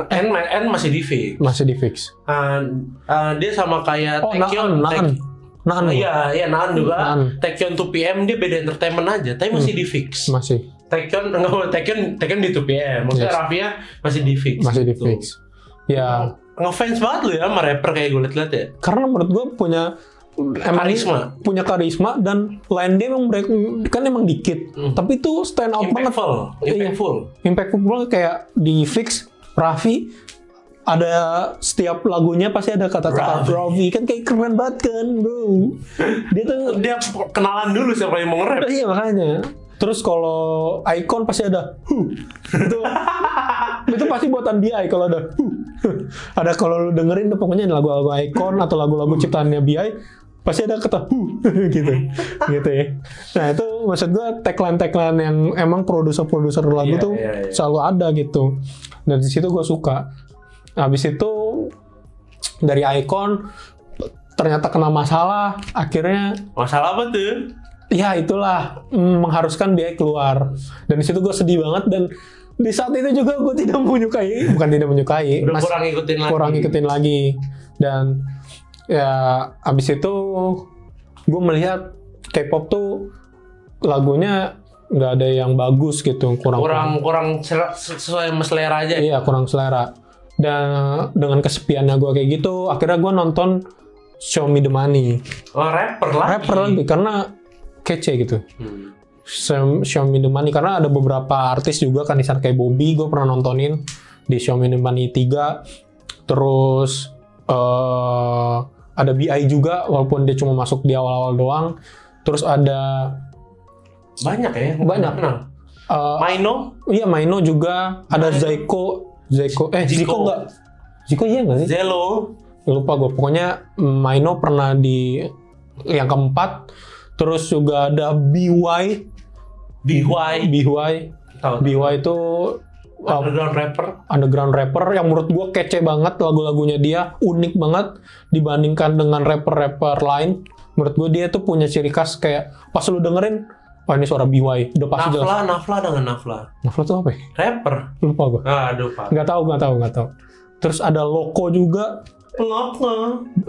kayak N masih di Fix. Dia sama kayak Taekyon. Naan. Iya, Naan juga. Taekyon 2PM dia beda entertainment aja, tapi masih di Fix. Masih. Taekyon di 2PM. Maksudnya Raffinya masih di Fix. Masih di Fix. Ya. Ngefans banget lu ya sama rapper kayak gue liat-liat ya. Karena menurut gue punya karisma dan line dia emang dikit. Tapi itu stand out banget. Impactful banget kayak di Fix Raffi ada setiap lagunya pasti ada kata-kata Raffi kan kayak keren banget kan bro. Dia kenalan dulu siapa yang mau nge-rap. Iya makanya. Terus kalau Icon pasti ada itu pasti buatan BI kalau ada ada kalau lu dengerin tuh pokoknya lagu-lagu Icon atau lagu-lagu ciptaannya BI pasti ada kata gitu ya. Nah itu maksud gue tagline yang emang produser lagu tuh selalu ada gitu. Dan di situ gue suka. Habis itu dari Icon ternyata kena masalah, akhirnya Masalah apa tuh? ya itulah mengharuskan biaya keluar. Dan di situ gue sedih banget, dan di saat itu juga gue bukan tidak menyukai, Udah kurang ngikutin lagi. Dan ya abis itu gue melihat K-pop tuh lagunya nggak ada yang bagus gitu, kurang sesuai sama selera aja. Iya, kurang selera. Dan dengan kesepiannya gue kayak gitu, akhirnya gue nonton Show Me the Money. Oh, rapper lagi karena kece gitu. Show Me the Money karena ada beberapa artis juga kan di sana, kayak Bobby gue pernah nontonin di Show Me the Money 3. Terus ada BI juga walaupun dia cuma masuk di awal-awal doang. Terus ada banyak ya? Banyak. Maino? Iya, Maino juga. Ada Zico enggak? Zico iya enggak sih? Zelo. Lupa gue. Pokoknya Maino pernah di yang keempat. Terus juga ada BY. BY itu underground rapper yang menurut gue kece banget, lagu-lagunya dia unik banget dibandingkan dengan rapper-rapper lain. Menurut gue dia tuh punya ciri khas, kayak pas lu dengerin, wah ini suara BY, udah pasti jelas. Nafla Tuh apa ya? Rapper. Lupa gue. Aduh, Pak. Nggak tahu. Terus ada Loco juga.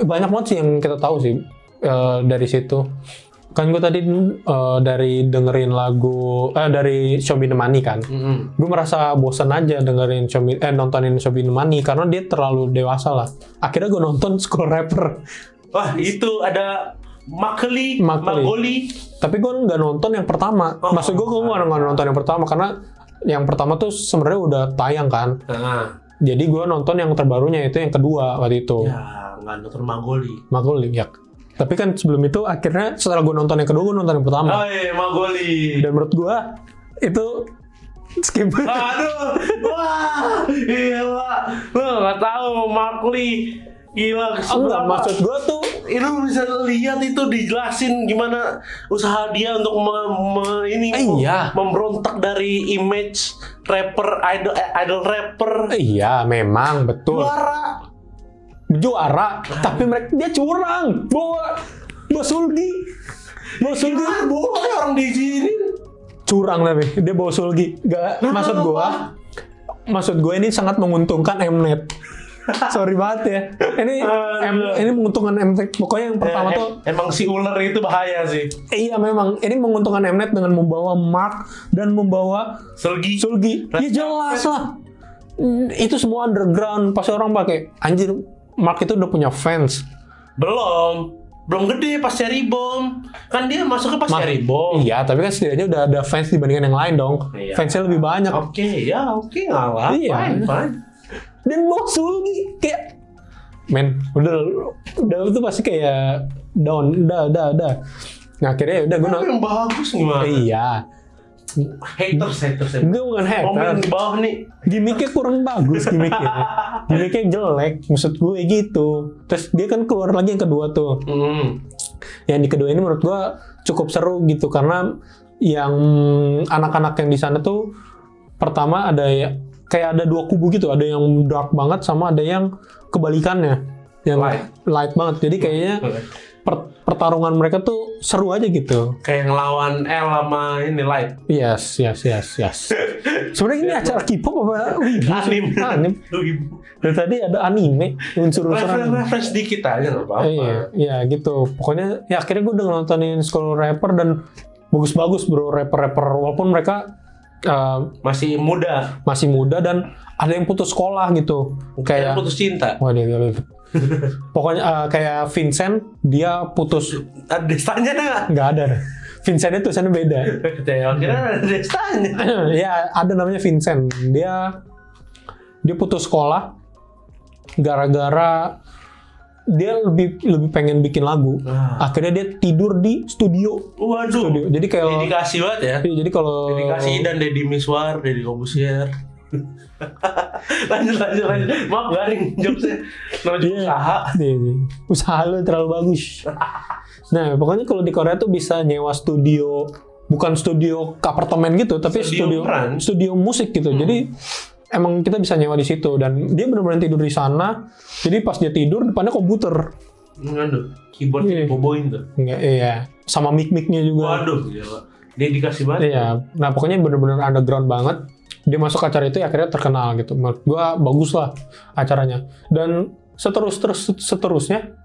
Banyak banget sih yang kita tahu sih dari situ. Kan gue tadi dari dengerin lagu dari Show Me the Money kan. Gue merasa bosan aja dengerin nontonin Show Me the Money karena dia terlalu dewasa lah. Akhirnya gue nonton School Rapper. Wah, itu ada Magoli. Tapi gue nggak nonton yang pertama. Maksud gue nggak nonton yang pertama karena yang pertama tuh sebenarnya udah tayang kan. Jadi gue nonton yang terbarunya itu yang kedua waktu itu. Ya, nggak nonton Magoli ya. Tapi kan sebelum itu akhirnya setelah gue nonton yang kedua, gue nonton yang pertama. Oh iya, Magoli. Dan menurut gue itu skip. Aduh, wah, gila. Lo nggak tahu Magoli. Gila, enggak, maksud gue tuh itu bisa lihat itu dijelasin gimana usaha dia untuk memberontak dari image rapper, idol rapper. Iya, memang betul. Juara, tapi dia curang. Bawa Sulgi. Boleh orang di sini. Curang tapi dia bawa Sulgi. Maksud gue ini sangat menguntungkan Mnet. Sorry banget ya. Ini menguntungkan Mnet. Pokoknya yang pertama tuh emang si ular itu bahaya sih. Iya memang. Ini menguntungkan Mnet dengan membawa Mark dan membawa Sulgi. Ya jelas lah. Itu semua underground. Pasti orang pakai anjir. Mark itu udah punya fans. Belum gede pas Cherry Bomb. Kan dia masuknya pas Cherry Bomb. Iya, tapi kan setidaknya udah ada fans dibandingkan yang lain dong. Iya. Fansnya lebih banyak. Oke, ngalah. Iya. Fine. Dan Sulgi kayak udah itu pasti kayak down. Udah. Nah, akhirnya udah gue yang bagus gimana? Iya. Haters. Gue bukan hater. Komen di bawah nih. Gimiknya kurang bagus Gimiknya jelek, maksud gue gitu. Terus dia kan keluar lagi yang kedua tuh. Yang di kedua ini menurut gue cukup seru gitu karena yang anak-anak yang di sana tuh pertama ada kayak ada dua kubu gitu, ada yang dark banget sama ada yang kebalikannya, yang light banget. Jadi kayaknya pertarungan mereka tuh seru aja gitu. Kayak ngelawan L sama ini Light. Yes. Sebenarnya ini acara K-pop apa? Anime. Dari tadi ada anime, unsur-unsur reference dikit aja nggak apa-apa. Iya gitu. Pokoknya ya akhirnya gue udah nontonin School Rapper dan bagus-bagus bro rapper walaupun mereka masih muda dan ada yang putus sekolah gitu. Kayak putus cinta. Wah dia. Pokoknya kayak Vincent, dia putus. Ada Destanya nggak ada. Vincentnya tulisannya beda. Kira ada Destanya. Ya ada namanya Vincent. Dia putus sekolah gara-gara dia lebih pengen bikin lagu. Akhirnya dia tidur di studio. Waduh. Jadi kayak dedikasi banget ya. Jadi kalau dedikasi dan Deddy Miswar, Deddy Corbuzier. lanjut maaf garing jokesnya usaha lu terlalu bagus. Nah pokoknya kalau di Korea tuh bisa nyewa studio, bukan studio apartemen gitu tapi studio musik gitu. Jadi emang kita bisa nyewa di situ dan dia benar-benar tidur di sana. Jadi pas dia tidur depannya komputer. Aduh, keyboardnya diboboin tuh. Enggak, iya. Sama mic-micnya juga. Waduh, gila. Dia dikasih banget. Iya, nah pokoknya bener-bener underground banget. Dia masuk acara itu akhirnya terkenal gitu. Menurut gua bagus lah acaranya. Dan seterusnya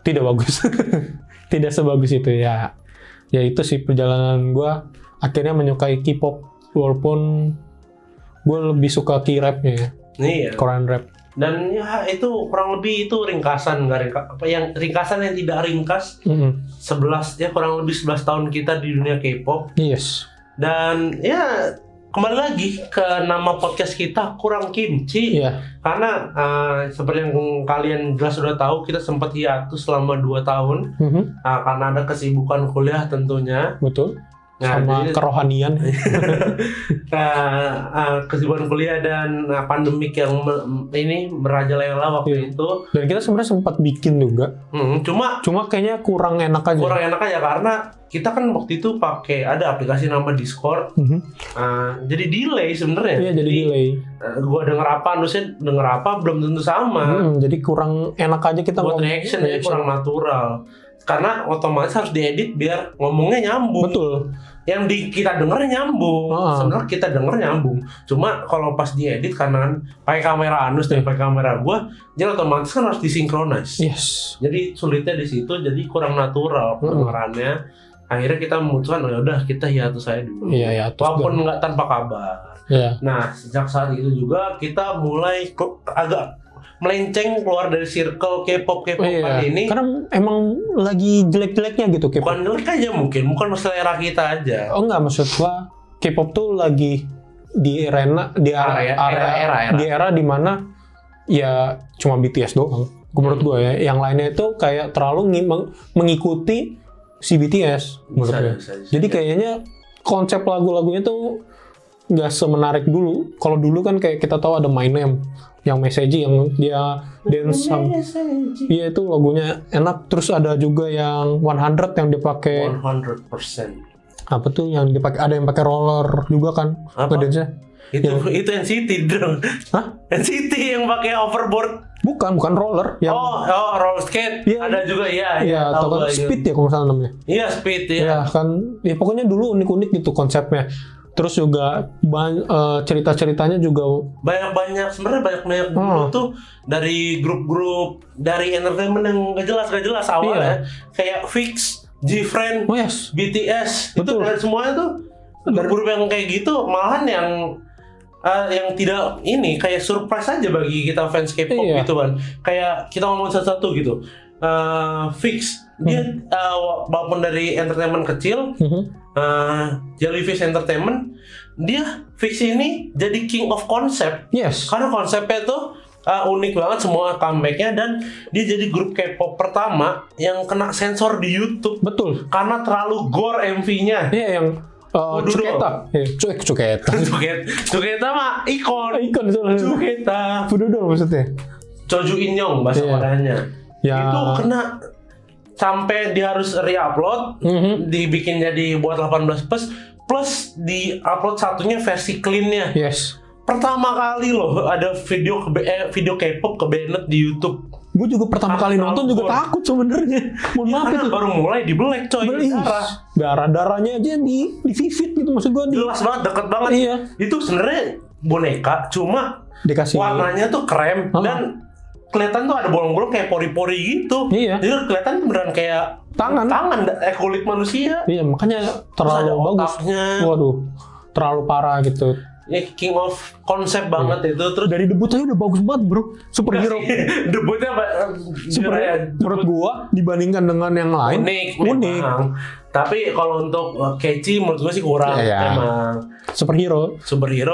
tidak bagus. Tidak sebagus itu ya. Ya itu sih perjalanan gua akhirnya menyukai K-pop walaupun gua lebih suka K-rapnya ya. Iya. Korean rap. Dan ya itu kurang lebih itu ringkasan ringkasan yang tidak ringkas. 11 ya kurang lebih 11 tahun kita di dunia K-pop. Yes. Dan ya kembali lagi ke nama podcast kita Kurang Kimchi. Iya. Karena seperti yang kalian jelas sudah tahu kita sempat hiatus selama 2 tahun karena ada kesibukan kuliah tentunya. Betul. Nah, sama jadi, kerohanian. kesibukan kuliah dan pandemik yang ini merajalela waktu itu. Dan kita sebenarnya sempat bikin juga. Cuma kayaknya kurang enak aja. Kurang enak aja karena kita kan waktu itu pakai ada aplikasi nama Discord. Jadi delay sebenarnya. Iya, jadi delay. Gua denger apa, Nusnya denger apa belum tentu sama. Jadi kurang enak aja kita buat reaction ya kurang natural. Karena otomatis harus diedit biar ngomongnya nyambung. Betul. Yang kita denger nyambung, sebenarnya kita denger nyambung. Cuma kalau pas diedit karena pakai kamera Anus dan pakai kamera gua, jadi otomatis kan harus disinkronis. Yes. Jadi sulitnya di situ, jadi kurang natural pendengarannya. Akhirnya kita memutuskan, ya udah kita hiatus saya dulu. Iya, walaupun nggak tanpa kabar. Iya. Nah sejak saat itu juga kita mulai agak melenceng keluar dari circle K-pop ini. Karena emang lagi jelek-jeleknya gitu K-pop. Bukan jelek aja mungkin, bukan selera kita aja. Oh enggak, maksud gua K-pop tuh lagi di di era di mana ya cuma BTS doang. Menurut gua ya, yang lainnya itu kayak terlalu mengikuti si BTS menurut gua. Jadi kayaknya konsep lagu-lagunya tuh nggak semenarik dulu. Kalau dulu kan kayak kita tahu ada My Name yang Message yang dia dance iya itu lagunya enak. Terus ada juga yang 100 yang dipakai 100%. Apa tuh yang dipakai, ada yang pakai roller juga kan ngedance-nya. Itu NCT dong. Hah? NCT yang pakai overboard. Bukan roller yang roller skate. Ya, ada juga ya. Iya, atau kan speed ya kalau nggak salah namanya. Iya, speed ya. Ya kan, ya pokoknya dulu unik-unik gitu konsepnya. Terus juga cerita-ceritanya juga banyak sebenarnya dulu tuh dari grup-grup dari entertainment yang gak jelas awalnya kayak Fix, G-Friend, BTS. Betul. Itu dari semuanya tuh grup-grup yang kayak gitu malahan yang tidak ini kayak surprise aja bagi kita fans K-pop gitu kan. Kayak kita ngomong satu-satu gitu. Fix dia walaupun dari entertainment kecil, Jellyfish Entertainment, dia Fix ini jadi king of concept. Yes. Karena konsepnya tuh unik banget semua comebacknya dan dia jadi grup K-pop pertama yang kena sensor di YouTube. Betul. Karena terlalu gore MV-nya. Iya yang Cuketa. Cuketa mah ikon Cuketa. Fudodol maksudnya. Choju Inyong bahasa Koreanya. Ya. Itu kena sampai dia harus re-upload, dibikin jadi buat 18 plus di-upload satunya versi clean-nya. Yes. Pertama kali loh ada video K-pop ke-banned di YouTube. Gue juga pertama kali nonton juga takut sebenarnya. Mohon maaf itu. Baru mulai di black coy. Darah-darahnya aja di vivid gitu maksud gue. Jelas banget, deket banget. Iya. Itu sebenarnya boneka, cuma dikasih warnanya tuh krem dan kelihatan tuh ada bolong-bolong kayak pori-pori gitu. Iya. Jadi kelihatan beneran kayak tangan kulit manusia. Iya, makanya terlalu bagus. Waduh, terlalu parah gitu. Ya king of konsep banget itu. Terus dari debutnya udah bagus banget bro, superhero. Debutnya menurut gua dibandingkan dengan yang lain unik. Tapi kalau untuk catchy menurut gua sih kurang emang. Superhero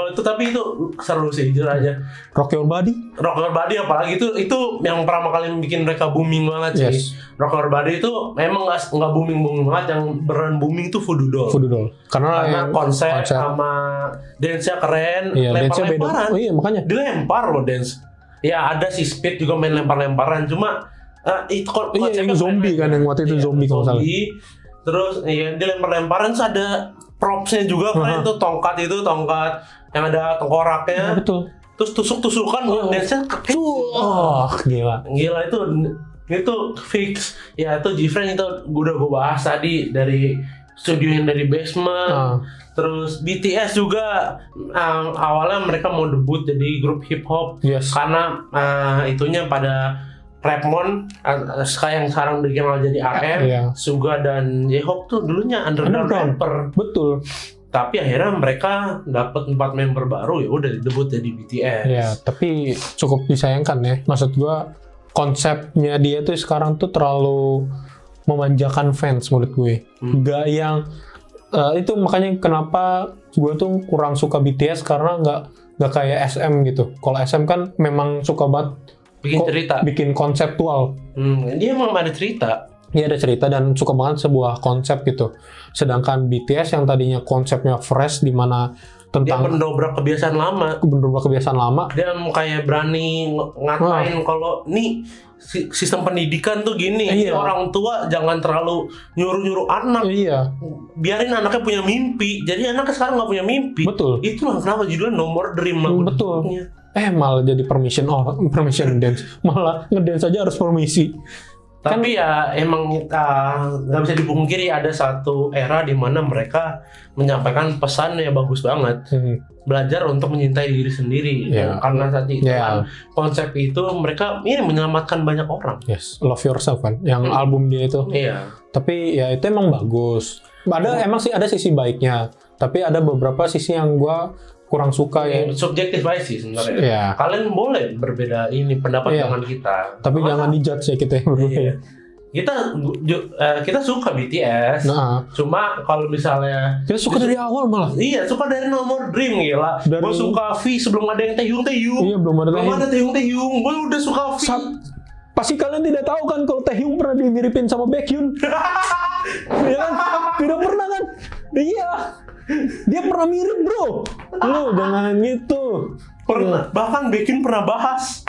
itu tapi itu seru sih jujur aja. Rock Your Body apalagi itu yang pertama kali bikin mereka booming banget sih. Rock Your Body itu memang nggak booming banget, yang beneran booming itu Voodoo Doll. Karena konsep sama dance-nya keren, lempar-lemparan. Oh iya makanya dilempar loh dance. Ya ada sih Speed juga main lempar-lemparan, cuma itu konsepnya zombie kan yang waktu itu zombie kalau salah. Terus dia lempar-lemparan terus ada propsnya juga kan itu tongkat yang ada tengkoraknya. Betul. Terus tusuk-tusukan dance-nya gila itu Itu fix. Ya itu Gfriend itu udah gue bahas tadi dari studio yang dari Basement. Terus BTS juga awalnya mereka mau debut jadi grup hip hop. Yes. Karena itunya pada Rapmon yang sekarang dikenal jadi RM, Suga dan J-Hope tuh dulunya underground rapper. Betul. Tapi akhirnya mereka dapat 4 member baru, ya udah debut jadi BTS. Ya, tapi cukup disayangkan ya. Maksud gua konsepnya dia tuh sekarang tuh terlalu memanjakan fans menurut gue. Gak yang itu makanya kenapa gue tuh kurang suka BTS karena nggak kayak SM gitu. Kalau SM kan memang suka banget bikin cerita, bikin konseptual. Dia emang ada cerita. Iya ada cerita dan suka banget sebuah konsep gitu. Sedangkan BTS yang tadinya konsepnya fresh di mana tentang dia mendobrak kebiasaan lama. Dia kayak berani ngatain kalau nih sistem pendidikan tuh gini. Orang tua jangan terlalu nyuruh anak. Biarin anaknya punya mimpi. Jadi anaknya sekarang nggak punya mimpi. Betul. Itulah kenapa judulnya No More Dream. Betul. Malah jadi permission dance. Malah ngedance aja harus permisi. Tapi ya emang nggak bisa dipungkiri ada satu era di mana mereka menyampaikan pesan yang bagus banget. Belajar untuk mencintai diri sendiri. Karena saat itu kan konsep itu mereka ini menyelamatkan banyak orang. Yes, Love Yourself kan, yang album dia itu. Tapi ya itu emang bagus. Emang sih ada sisi baiknya. Tapi ada beberapa sisi yang gua kurang suka ya. Subjektif aja sih sebenarnya. Kalian boleh berbeda pendapat dengan kita. Tapi jangan dijudge ya kita yang berbeda. Kita suka BTS. Cuma kalau misalnya kita suka dari awal malah. Iya, suka dari No More Dream gila. Gue suka V sebelum ada yang Taehyung. Iya, belum ada Taehyung. Gue udah suka V. Pasti kalian tidak tahu kan kalau Taehyung pernah dimiripin sama Baekhyun. Ya kan? Tidak pernah kan? Iya. Dia pernah mirip bro. Lu jangan gitu. Pernah. Bahkan Baekhyun pernah bahas.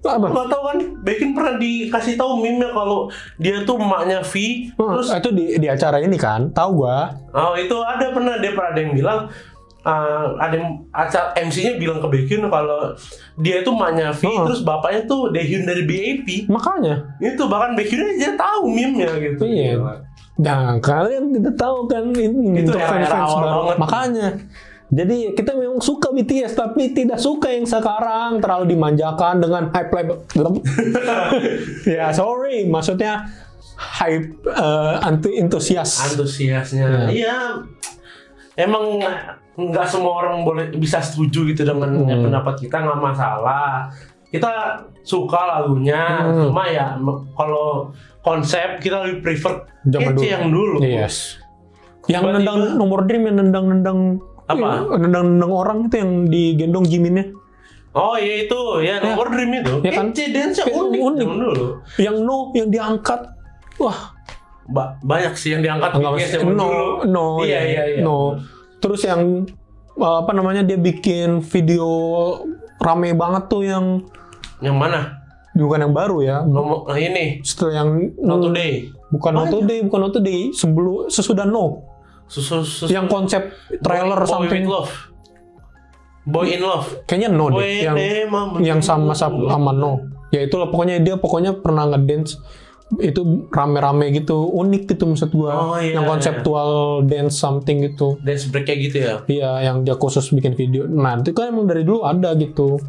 Gak tau kan? Baekhyun pernah dikasih tahu meme-nya kalau dia tuh emaknya V. Terus itu di acara ini kan? Tahu gua. Oh itu ada yang bilang. Ada acara MC-nya bilang ke Baekhyun kalau dia tuh emaknya V. Terus bapaknya tuh Daehyun dari BAP. Makanya. Itu bahkan Baekhyun aja tahu meme-nya gitu. Iya. Nah, kalian tidak tahu kan ini itu fans banget. Makanya. Jadi kita memang suka BTS tapi tidak suka yang sekarang terlalu dimanjakan dengan hype level. Ya, sorry, maksudnya hype antusiasnya. Iya. Emang nggak semua orang boleh bisa setuju gitu dengan pendapat kita, nggak masalah. Kita suka lagunya, cuma ya kalau konsep kita lebih prefer kece yang dulu. Yes. Yang nendang No More Dream, yang nendang apa? Nendang orang itu yang digendong Jiminnya. Oh iya itu, ya No More Dream itu. Ya kan? Kece dance unik dulu. Yang yang diangkat, wah banyak sih yang diangkat. Iya. Terus yang dia bikin video rame banget tuh yang mana? Bukan yang baru ya. Ini. Setelah yang Not Today. Bukan Not Today, sesudah No. Yang konsep trailer something. Boy in Love. Kayaknya No deh. Yang sama No. Ya itulah pokoknya pernah ngedance itu rame-rame gitu, unik gitu maksud gua. Yang konseptual dance something gitu. Dance break kayak gitu ya? Iya, yang dia khusus bikin video. Nah, itu kan emang dari dulu ada gitu.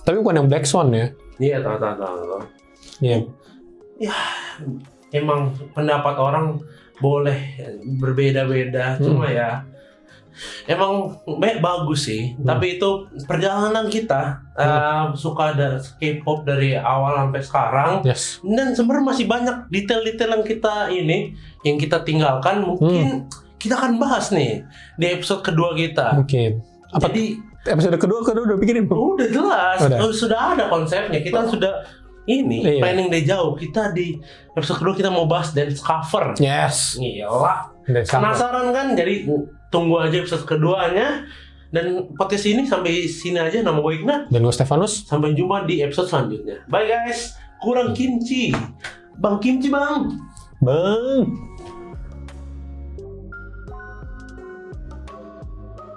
Tapi bukan yang Black Swan ya? Iya, tahu. Iya. Ya, emang pendapat orang boleh berbeda-beda, cuma ya emang bagus sih. Tapi itu perjalanan kita suka ada K-pop dari awal sampai sekarang. Yes. Dan sebenarnya masih banyak detail-detail yang kita tinggalkan. Mungkin kita akan bahas nih di episode kedua kita. Mungkin. Jadi episode kedua udah pikirin? Udah jelas. Sudah ada konsepnya. Kita sudah planning dari jauh. Kita di episode kedua kita mau bahas dance cover. Yes. Gila. Penasaran kan? Jadi tunggu aja episode keduanya. Dan podcast ini sampai sini aja. Nama gue Iqna. Dan gue Stefanus. Sampai jumpa di episode selanjutnya. Bye guys. Kurang kimchi. Bang Kimchi bang. Bang.